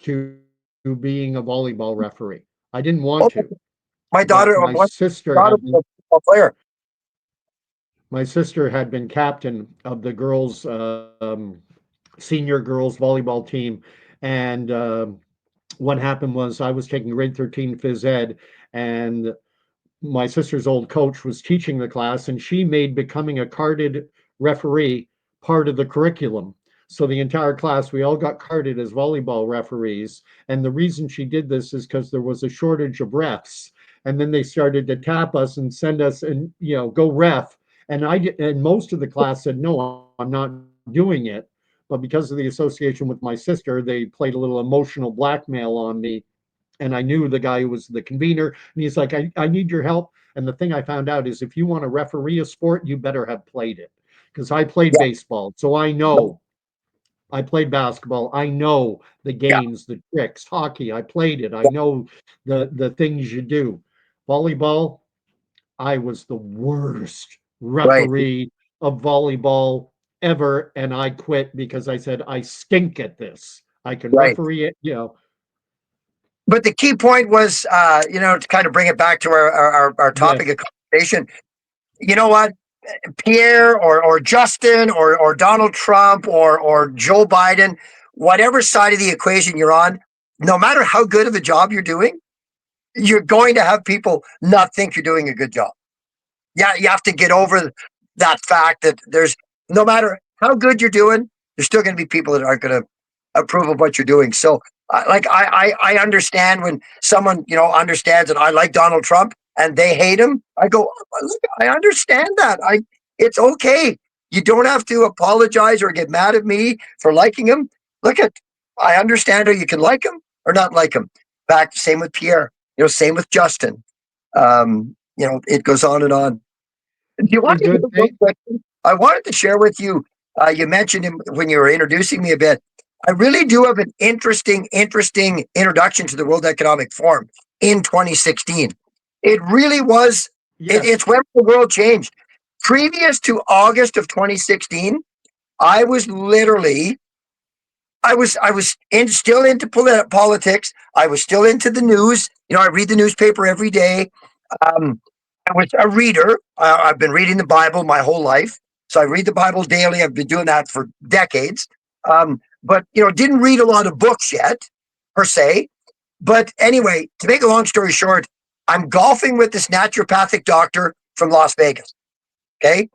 to being a volleyball referee. I didn't want Oh, to, my daughter, but my my sister daughter had was been a football player. my sister had been captain of the girls senior girls volleyball team, and what happened was I was taking grade 13 phys ed, and my sister's old coach was teaching the class, and she made becoming a carded referee part of the curriculum. So the entire class, we all got carded as volleyball referees. And the reason she did this is because there was a shortage of refs. And then they started to tap us and send us and go ref. And most of the class said, no, I'm not doing it. But because of the association with my sister, they played a little emotional blackmail on me, and I knew the guy who was the convener, and he's like, I need your help. And the thing I found out is if you want to referee a sport, you better have played it. Because I played Yeah, baseball, so I know. I played basketball. I know the yeah, games, the tricks. Hockey, I played it. I know the things you do. Volleyball, I was the worst right, referee of volleyball ever, and I quit because I said I stink at this. I can right. referee it. But the key point was, to kind of bring it back to our topic Yes, of conversation. You know what? Pierre or Justin or Donald Trump or Joe Biden, whatever side of the equation you're on, no matter how good of a job you're doing, you're going to have people not think you're doing a good job. Yeah, you have to get over that fact that there's no matter how good you're doing, there's still going to be people that aren't going to approve of what you're doing. So, I understand when someone understands that I like Donald Trump and they hate him. I go, look, I understand that. It's okay. You don't have to apologize or get mad at me for liking him. Look at, I understand how you can like him or not like him. Back, same with Pierre. Same with Justin. It goes on and on. Do you want and to hear good one thing. question? I wanted to share with you. You mentioned him when you were introducing me a bit. I really do have an interesting introduction to the World Economic Forum in 2016. It really was. It's Yes, when the world changed. Previous to August of 2016, I was literally still into politics. I was still into the news. I read the newspaper every day. Um, I was a reader. I've been reading the Bible my whole life, so I read the Bible daily. I've been doing that for decades. But didn't read a lot of books yet, per se. But anyway, to make a long story short, I'm golfing with this naturopathic doctor from Las Vegas. Okay,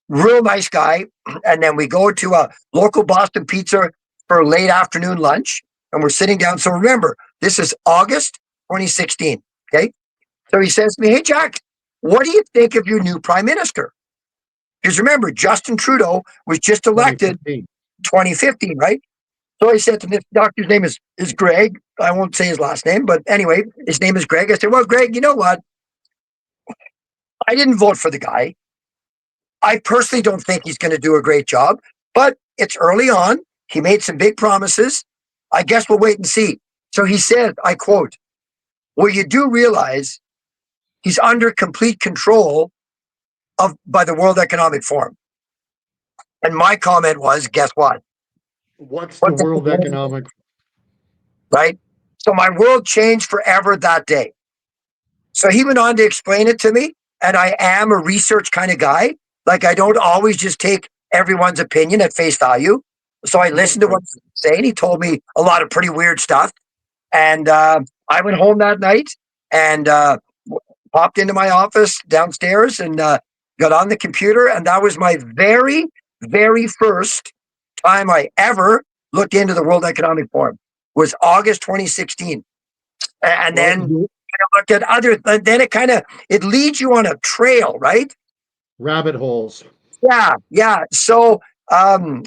real nice guy. And then we go to a local Boston pizza for late afternoon lunch, and we're sitting down. So remember, this is August 2016. Okay. So he says to me, "Hey, Jack, what do you think of your new prime minister?" Because remember, Justin Trudeau was just elected 2015. 2015, right? So I said to this doctor's name is Greg. I won't say his last name, but anyway, his name is Greg. I said, "Well, Greg, you know what? I didn't vote for the guy. I personally don't think he's going to do a great job, but it's early on. He made some big promises. I guess we'll wait and see." So he said, I quote, "Well, you do realize he's under complete control of by the World Economic Forum." And my comment was, guess what? What's the What's World Economic? right? So my world changed forever that day. So he went on to explain it to me. And I am a research kind of guy. Like I don't always just take everyone's opinion at face value. So I listened to what he was saying. He told me a lot of pretty weird stuff. And I went home that night and popped into my office downstairs and got on the computer. And that was my very first time I ever looked into the World Economic Forum was August 2016. And Well, then I looked at other, then it leads you on a trail, right? rabbit holes. Yeah, yeah. So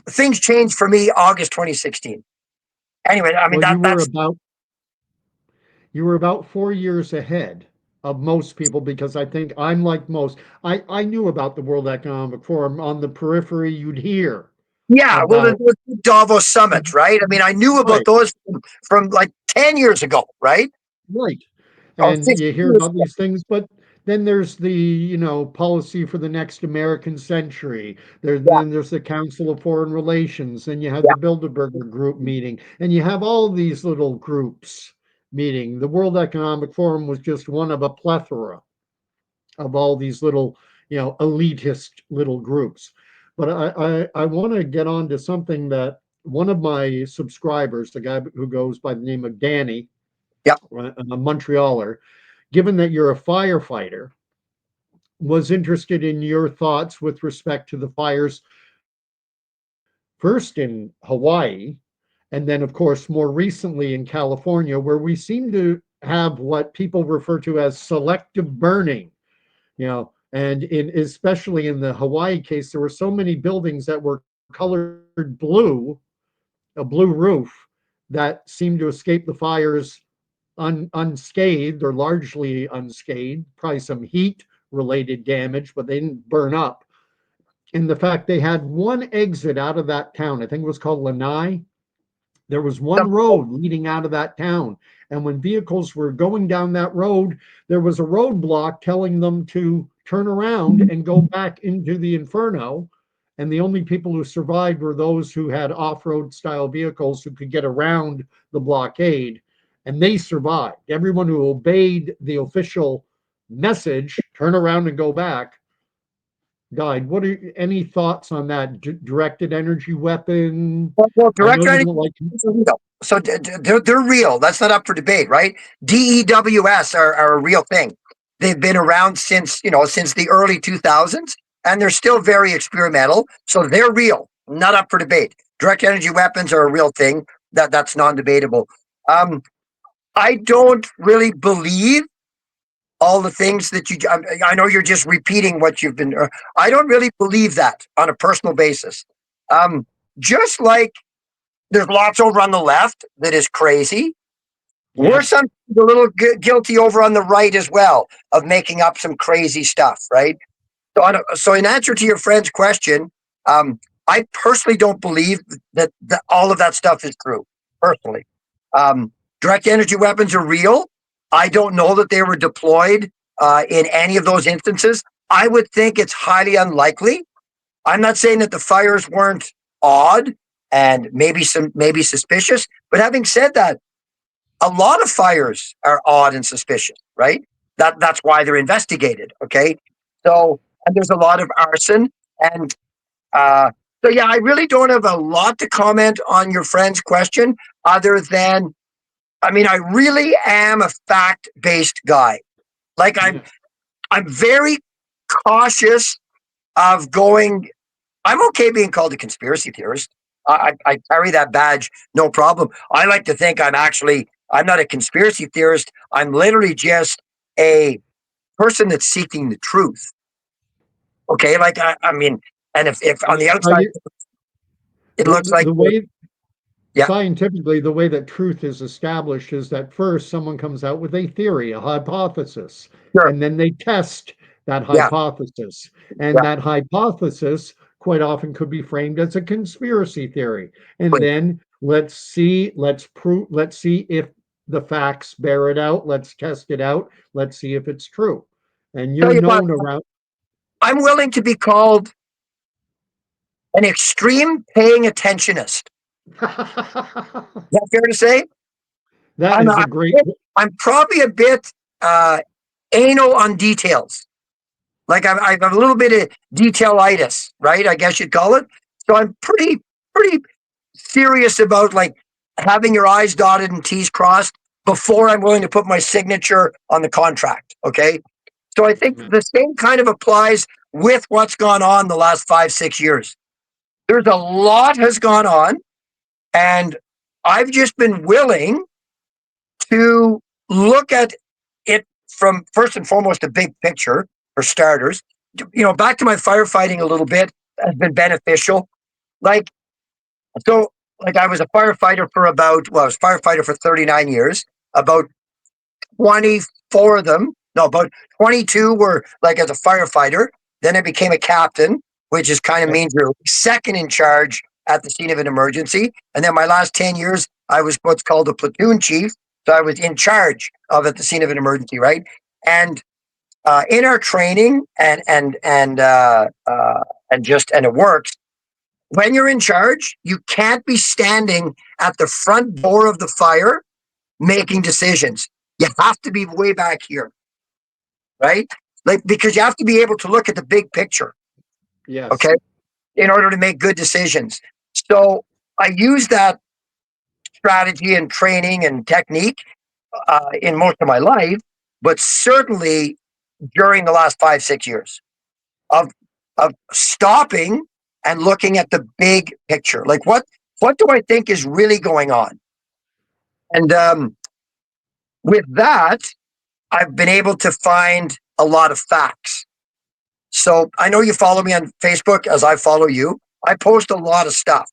things changed for me August 2016. Anyway, I mean Well, that's you were about 4 years ahead of most people because I think I'm like most. I knew about the World Economic Forum on the periphery. You'd hear yeah. Well, about the Davos summits, right? I mean, I knew about right, those from like 10 years ago, right? right, Or and you 15 hear years about ago. these things, but then there's the policy for the next American century. Yeah, Then there's the Council of Foreign Relations, and you had yeah, the Bilderberger Group meeting, and you have all these little groups meeting. The World Economic Forum was just one of a plethora of all these little, elitist little groups. But I want to get on to something that one of my subscribers, the guy who goes by the name of Danny, yeah, a Montrealer, given that you're a firefighter. was interested in your thoughts with respect to the fires first in Hawaii, and then, of course, more recently in California, where we seem to have what people refer to as selective burning. And especially in the Hawaii case, there were so many buildings that were colored blue, a blue roof, that seemed to escape the fires unscathed or largely unscathed, probably some heat related damage, but they didn't burn up. And the fact they had one exit out of that town, I think it was called Lanai. There was one road leading out of that town. And when vehicles were going down that road, there was a roadblock telling them to turn around and go back into the inferno. And the only people who survived were those who had off road style vehicles who could get around the blockade. And they survived. Everyone who obeyed the official message, turn around and go back, died. What are any thoughts on that directed energy weapon? Well, I know direct you energy don't like. are real. So they're real. That's not up for debate, right? DEWS are a real thing. They've been around since the early 2000s, and they're still very experimental. So they're real, not up for debate. Direct energy weapons are a real thing. That's non-debatable. Um, I don't really believe all the things that you. I know you're just repeating what you've been. I don't really believe that on a personal basis. Um, just like there's lots over on the left that is crazy. We're Yes. sometimes a little guilty over on the right as well of making up some crazy stuff, right? So in answer to your friend's question, I personally don't believe that all of that stuff is true. Personally, um, direct energy weapons are real. I don't know that they were deployed in any of those instances. I would think it's highly unlikely. I'm not saying that the fires weren't odd and maybe suspicious, but having said that, a lot of fires are odd and suspicious, right? That's why they're investigated. Okay, so and there's a lot of arson, and uh, so yeah, I really don't have a lot to comment on your friend's question, other than I mean, I really am a fact based guy. Like Yeah. I'm very cautious of going. I'm okay being called a conspiracy theorist. I carry that badge, no problem. I like to think I'm not a conspiracy theorist. I'm literally just a person that's seeking the truth. Okay, like I mean, and if on Yeah. the outside it looks like, The way yeah, scientifically, the way that truth is established is that first someone comes out with a theory, a hypothesis, sure, and then they test that yeah, hypothesis. And yeah, that hypothesis quite often could be framed as a conspiracy theory. And please. then let's see if the facts bear it out. Let's test it out. Let's see if it's true. And Tell you're you what, known around. I'm willing to be called an extreme paying attentionist. Is that fair to say? That I'm is I'm, a great. I'm probably a bit uh, anal on details. Like I have a little bit of detailitis, right? I guess you'd call it. So I'm pretty serious about like having your I's dotted and T's crossed before I'm willing to put my signature on the contract. Okay. So I think the same kind of applies with what's gone on the last 5, 6 years. There's a lot has gone on, and I've just been willing to look at it from first and foremost a big picture for starters. Back to my firefighting a little bit has been beneficial. Like so, like I was a firefighter for I was a firefighter for 39 years. About 24 of them, no, about 22 were like as a firefighter. Then I became a captain, which is kind of Yep. means you're second in charge at the scene of an emergency. And then my last 10 years, I was what's called a platoon chief. So I was in charge of at the scene of an emergency, right? And in our training and it works. When you're in charge, you can't be standing at the front door of the fire making decisions. You have to be way back here, right? Like because you have to be able to look at the big picture, Yes. okay, in order to make good decisions. So I use that strategy and training and technique in most of my life, but certainly during the last 5, 6 years of stopping and looking at the big picture. Like what do I think is really going on? And with that, I've been able to find a lot of facts. So I know you follow me on Facebook as I follow you. I post a lot of stuff,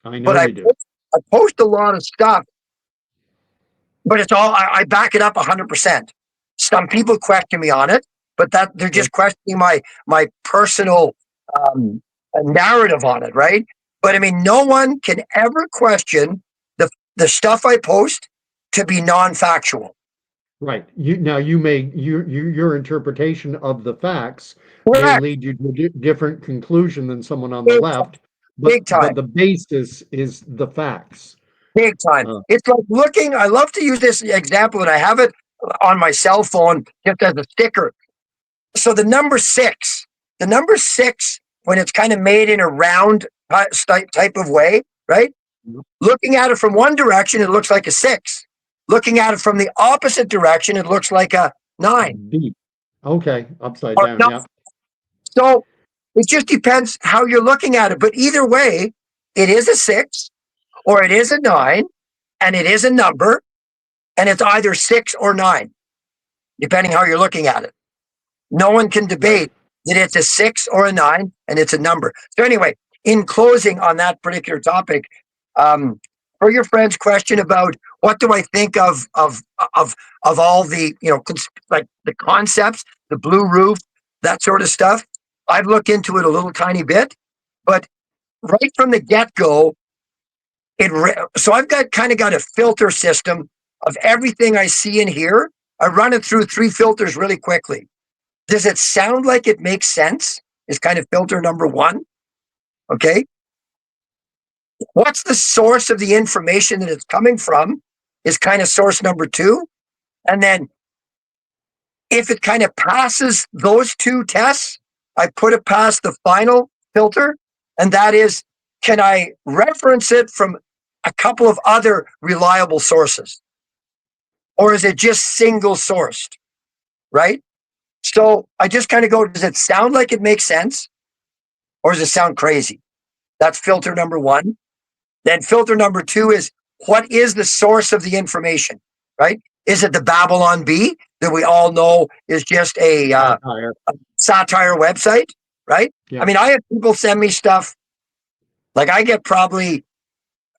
I know but you do. I post a lot of stuff, but it's all I back it up 100%. Some people question me on it, but that they're Well, just questioning my personal um, narrative on it, right? But I mean, no one can ever question the stuff I post to be non-factual. right. Your interpretation of the facts may Correct. lead you to a different conclusion than someone on the Big, left, big but time. the basis is the facts. Big time. Uh, It's like looking, I love to use this example, and I have it on my cell phone just as a sticker. So the number six, when it's kind of made in a round type of way, right? Looking at it from one direction, it looks like a six. Looking at it from the opposite direction, it looks like a nine. deep. Okay, upside Or down. no. Yeah. So it just depends how you're looking at it. But either way, it is a six or it is a nine, and it is a number, and it's either six or nine, depending how you're looking at it. No one can Right. debate that it's a six or a nine, and it's a number. So anyway, in closing on that particular topic, um, for your friend's question about what do I think of of all the like the concepts, the blue roof, that sort of stuff, I've looked into it a little tiny bit, but right from the get go, so I've got a filter system of everything I see and hear. I run it through three filters really quickly. Does it sound like it makes sense? Is kind of filter number one. Okay. What's the source of the information that it's coming from? Is kind of source number two. And then if it kind of passes those two tests, I put it past the final filter. And that is, can I reference it from a couple of other reliable sources? Or is it just single sourced? Right. So I just kind of go, does it sound like it makes sense? Or does it sound crazy? That's filter number one. Then filter number two is, what is the source of the information, right? Is it the Babylon Bee that we all know is just Satire. a satire website, right? I Yeah. mean, I have people send me stuff, like I get probably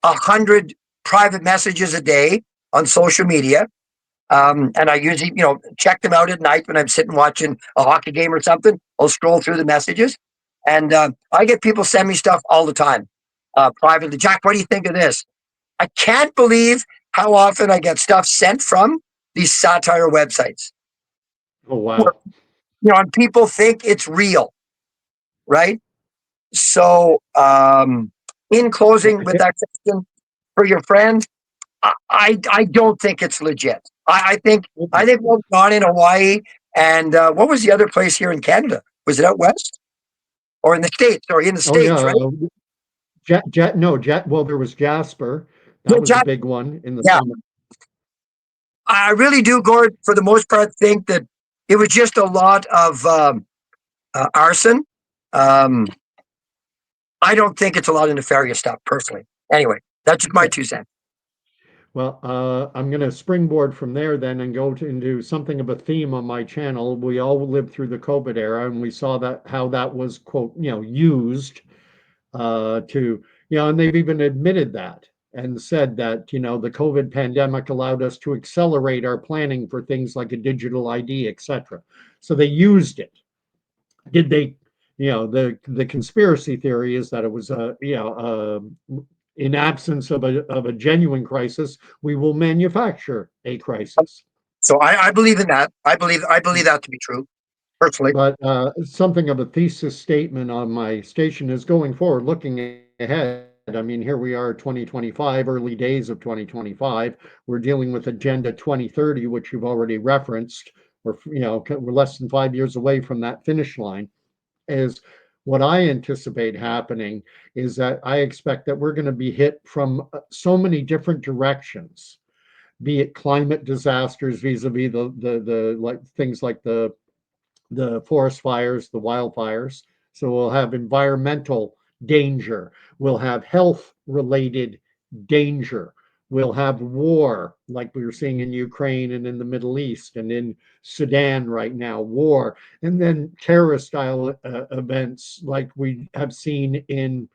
100 private messages a day on social media. And I usually, check them out at night when I'm sitting watching a hockey game or something. I'll scroll through the messages, and I get people send me stuff all the time, privately. Jack, what do you think of this? I can't believe how often I get stuff sent from these satire websites, Oh where, wow. and people think it's real, right? So, in Well, closing, with that question for your friend, I don't think it's legit. I okay. think what's gone in Hawaii, and what was the other place here in Canada? Was it out west or in the states? Or in the Oh states, yeah. right? No, Jet. Well, there was Jasper. Yeah, That was a big one in the yeah. summer. I really do, Gord, for the most part, think that it was just a lot of arson. Um, I don't think it's a lot of nefarious stuff, personally. Anyway, that's just my Okay. 2 cents. Well, I'm going to springboard from there then and into something of a theme on my channel. We all lived through the COVID era, and we saw that how that was quote used to and they've even admitted that and said that the COVID pandemic allowed us to accelerate our planning for things like a digital ID, etc. So they used it. Did they? The conspiracy theory is that it was in absence of a genuine crisis, we will manufacture a crisis. So I believe in that. I believe that to be true, personally. But something of a thesis statement on my station is going forward, looking ahead. I mean, here we are, 2025, early days of 2025. We're dealing with Agenda 2030, which you've already referenced. We're less than 5 years away from that finish line. Is what I anticipate happening is that I expect that we're going to be hit from so many different directions, be it climate disasters vis-a-vis the like things like the the forest fires, the wildfires. So we'll have environmental danger. We'll have health related danger. We'll have war, like we were seeing in Ukraine and in the Middle East and in Sudan right now, war, and then terrorist style events like we have seen in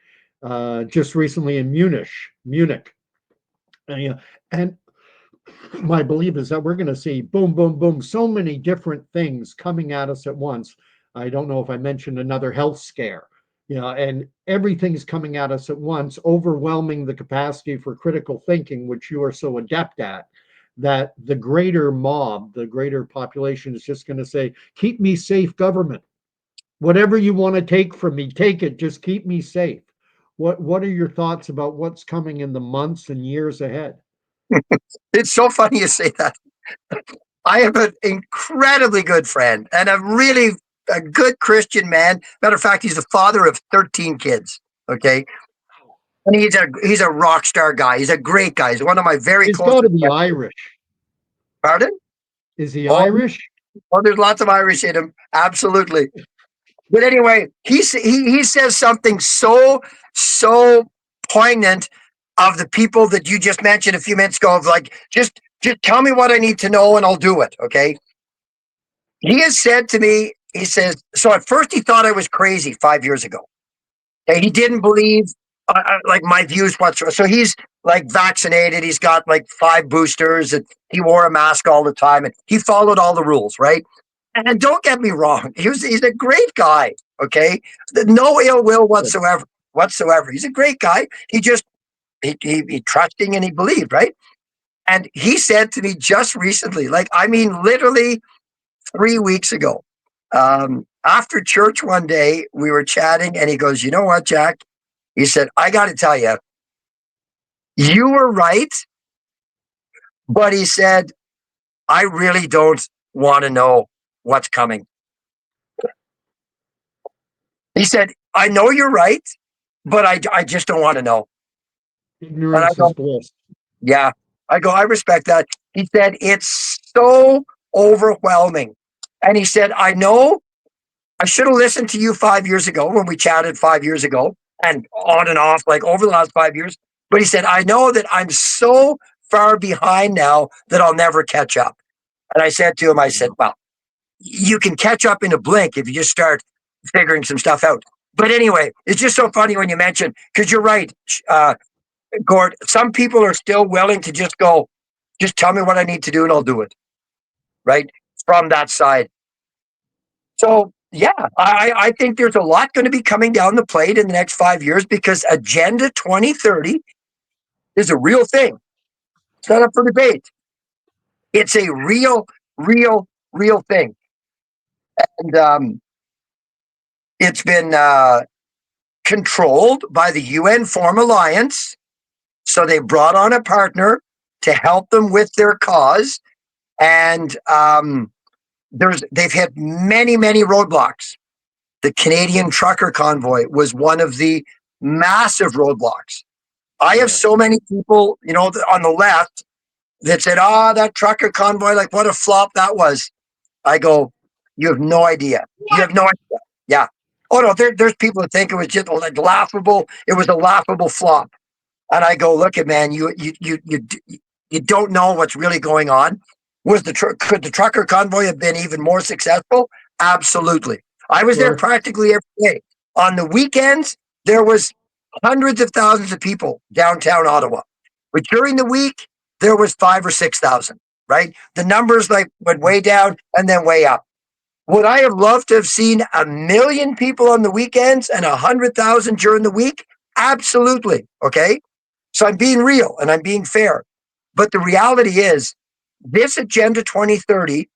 just recently in Munich. And my belief is that we're going to see boom, boom, boom, so many different things coming at us at once. I don't know if I mentioned another health scare, and everything's coming at us at once, overwhelming the capacity for critical thinking, which you are so adept at. That the greater mob, the greater population is just going to say, keep me safe, government. Whatever you want to take from me, take it. Just keep me safe. What are your thoughts about what's coming in the months and years ahead? It's so funny you say that. I have an incredibly good friend and a good Christian man. Matter of fact, he's the father of 13 kids. Okay. And he's a rock star guy. He's a great guy. He's one of my very He's got to closest be friends. Irish. Pardon? Is he Oh, Irish? oh, there's lots of Irish in him. Absolutely. But anyway, he says something so poignant of the people that you just mentioned a few minutes ago of like, just tell me what I need to know and I'll do it. Okay. He has said to me, he says, so at first he thought I was crazy 5 years ago. Okay, he didn't believe like my views whatsoever. So he's like vaccinated. He's got like 5 boosters and he wore a mask all the time and he followed all the rules, right? And don't get me wrong, he's a great guy. Okay, no ill will whatsoever. He's a great guy. He trusting and he believed, right? And he said to me just recently, like I mean, literally 3 weeks ago, after church one day, we were chatting, and he goes, "You know what, Jack?" He said, "I got to tell you, you were right." But he said, "I really don't want to know what's coming." He said, "I know you're right, but I just don't want to know." And I Ignorance is go, bliss. "Yeah." I go, "I respect that." He said, "It's so overwhelming." And he said, "I know I should have listened to you 5 years ago when we chatted 5 years ago and on and off, like over the last 5 years." But he said, "I know that I'm so far behind now that I'll never catch up." And I said to him, I said, "Well, you can catch up in a blink if you just start figuring some stuff out." But anyway, it's just so funny when you mention, because you're right, Gord, some people are still willing to just go, just tell me what I need to do and I'll do it, right? From that side. So yeah, I think there's a lot going to be coming down the plate in the next 5 years because Agenda 2030 is a real thing. It's not up for debate. It's a real thing, and it's been controlled by the UN Form Alliance. So they brought on a partner to help them with their cause, and they've hit many roadblocks. The Canadian trucker convoy was one of the massive roadblocks. I have Yes. so many people, on the left that said, "Oh, that trucker convoy, like what a flop that was." I go, "You have no idea. You have no idea." Yeah. Oh no, there's people that think it was just like laughable. It was a laughable flop. And I go, "Look at man, you don't know what's really going on. Could the trucker convoy have been even more successful? Absolutely. I was there Sure. practically every day. On the weekends, there was hundreds of thousands of people downtown Ottawa, but during the week, there was 5 or 6 thousand. Right? The numbers like went way down and then way up. Would I have loved to have seen 1 million people on the weekends and 100,000 during the week? Absolutely. Okay. So I'm being real and I'm being fair. But the reality is, this Agenda 2030,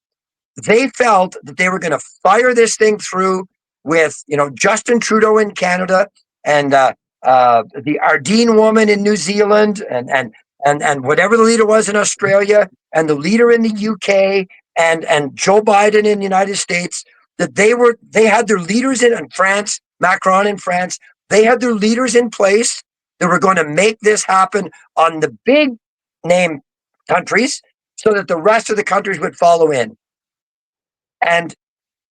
they felt that they were going to fire this thing through with, Justin Trudeau in Canada and the Ardeen woman in New Zealand and whatever the leader was in Australia and the leader in the UK and Joe Biden in the United States, that they had their leaders in France, Macron in France, they had their leaders in place that were going to make this happen on the big name countries so that the rest of the countries would follow in. And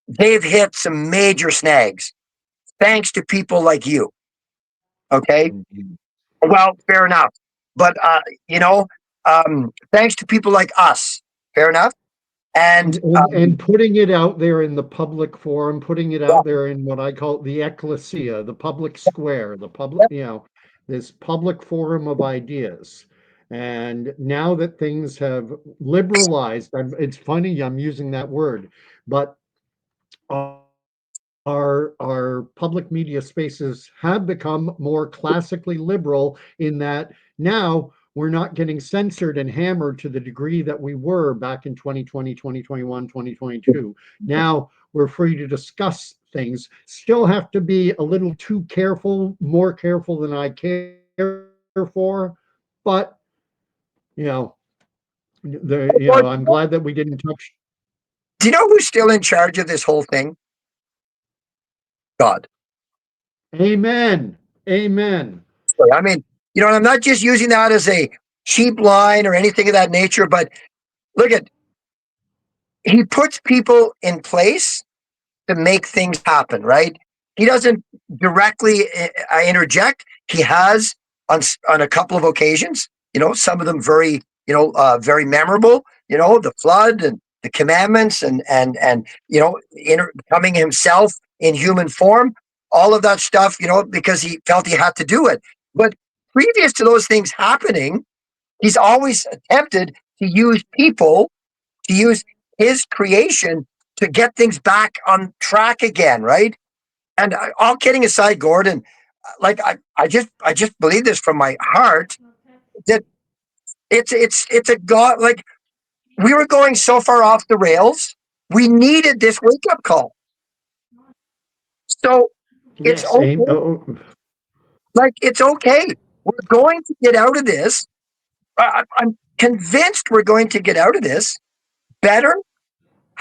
they've hit some major snags thanks to people like you. Okay. Mhm. Well, fair enough. But, you know, thanks to people like us. Fair enough. And, And putting it out there in the public forum, putting it yeah, out there in what I call the ecclesia, the public square, the public, this public forum of ideas. And now that things have liberalized, it's funny I'm using that word, but our public media spaces have become more classically liberal in that now we're not getting censored and hammered to the degree that we were back in 2020, 2021, 2022. Now we're free to discuss things. Still have to be a little too careful, more careful than I care for, but you know, I'm glad that we didn't touch. do you know who's still in charge of this whole thing? God. Amen. Amen. I mean, and I'm not just using that as a cheap line or anything of that nature, but look at, he puts people in place to make things happen, right? He doesn't directly interject. He has on a couple of occasions, some of them very, very memorable, the flood and the commandments and coming himself in human form, all of that stuff, because he felt he had to do it. But previous to those things happening, he's always attempted to use people, to use his creation to get things back on track again, right? And all kidding aside, Gordon, like I just believe this from my heart that it's a God. Like, we were going so far off the rails, we needed this wake up call. So it's Yes. okay. Oh, Like, it's okay. We're going to get out of this. I'm convinced we're going to get out of this better,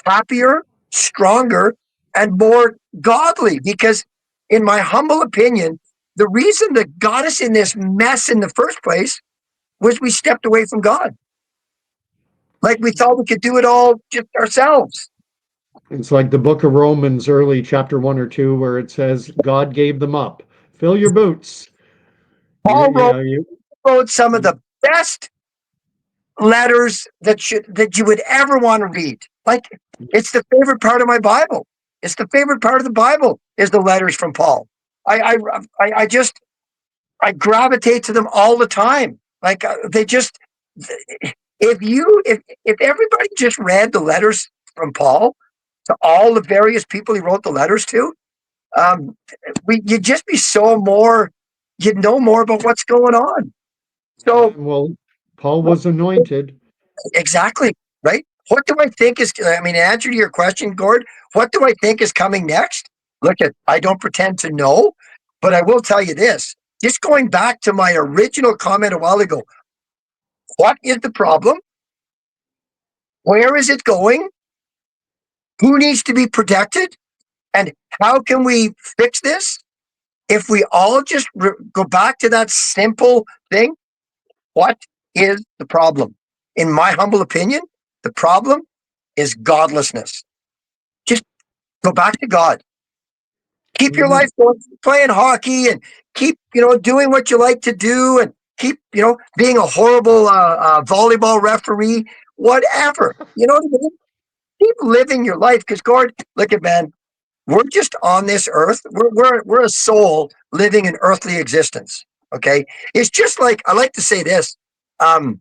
happier, stronger, and more godly. Because, in my humble opinion, the reason that got us in this mess in the first place was we stepped away from God. Like, we thought we could do it all just ourselves. it's like the book of Romans, early chapter 1 or 2, where it says, God gave them up. Fill your boots. You, Paul you wrote, know, you, wrote some of the best letters that you would ever want to read. Like, it's the favorite part of my Bible. It's the favorite part of the Bible is the letters from Paul. I just I gravitate to them all the time. Like, they just, if everybody just read the letters from Paul to all the various people he wrote the letters to, um, you'd just be you'd know more about what's going on. So, well, Paul was anointed. exactly, right? What do I think is, I mean, in answer to your question, Gord, what do I think is coming next? Look, I don't pretend to know, but I will tell you this. Just going back to my original comment a while ago, what is the problem? Where is it going? Who needs to be protected? And how can we fix this? If we all just go back to that simple thing, what is the problem? In my humble opinion, the problem is godlessness. Just go back to God. Keep your life Amen. going, playing hockey, and keep, doing what you like to do, and keep, being a horrible volleyball referee, whatever. You know what I mean? Keep living your life. Because, Gord, look at, man, we're just on this earth. We're a soul living an earthly existence. Okay, it's just like, I like to say this. Um,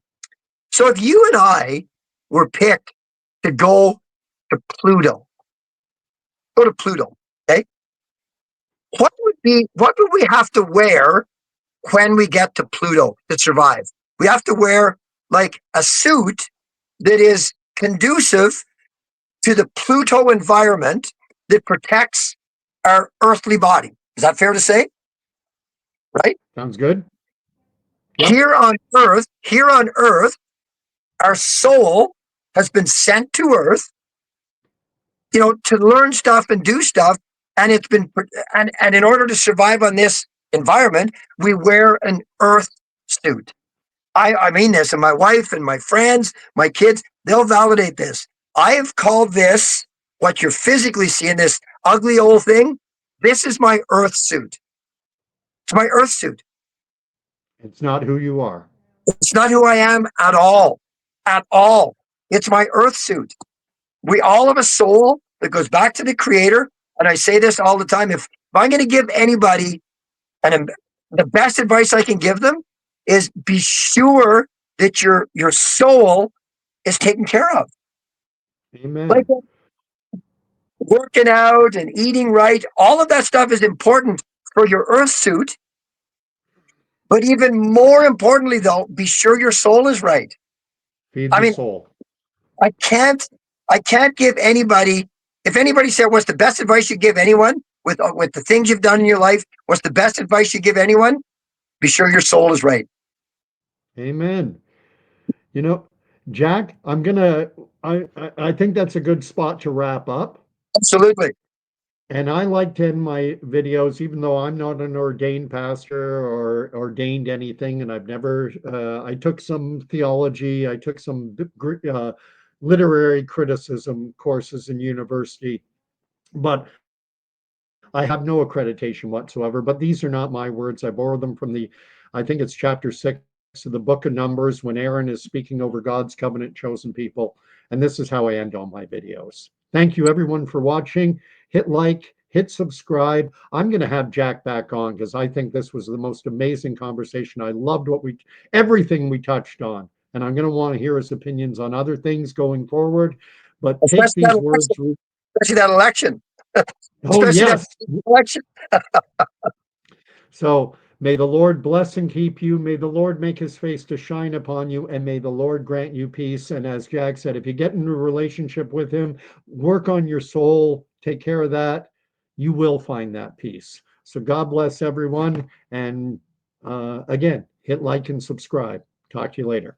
so if you and I were picked to to Pluto, go to Pluto, okay, what would we have to wear when we get to Pluto to survive? We have to wear like a suit that is conducive to the Pluto environment that protects our earthly body. Is that fair to say? Right? Sounds good. Yep. Here on Earth, our soul has been sent to Earth, to learn stuff and do stuff, and and in order to survive on this environment, we wear an Earth suit. I mean this, and my wife and my friends, my kids, they'll validate this. I have called this what you're physically seeing, this ugly old thing, this is my earth suit. It's my earth suit. It's not who you are. It's not who I am at all. At all. It's my earth suit. We all have a soul that goes back to the creator. And I say this all the time. If I'm going to give anybody the best advice I can give them is be sure that your soul is taken care of. Like Amen. working out and eating right, all of that stuff is important for your earth suit. But even more importantly, though, be sure your soul is right. Feed I the mean, soul. I can't I can't give anybody, if anybody said what's the best advice you give anyone with the things you've done in your life, what's the best advice you give anyone? Be sure your soul is right. Amen. You know, Jack, I think that's a good spot to wrap up. Absolutely. And I like to end my videos, even though I'm not an ordained pastor or ordained anything, and I've never, I took some theology, I took some literary criticism courses in university, but I have no accreditation whatsoever. But these are not my words. I borrowed them from I think it's chapter 6 of the book of Numbers when Aaron is speaking over God's covenant chosen people. And this is how I end all my videos. Thank you, everyone, for watching. Hit like, hit subscribe. I'm going to have Jack back on because I think this was the most amazing conversation. I loved everything we touched on. And I'm going to want to hear his opinions on other things going forward. But take Especially that these election. words. Especially that election. Oh, Especially that yes. election. So may the Lord bless and keep you. May the Lord make his face to shine upon you, and may the Lord grant you peace. And as Jack said, if you get into a relationship with him, work on your soul, take care of that. You will find that peace. So God bless everyone. And again, hit like and subscribe. Talk to you later.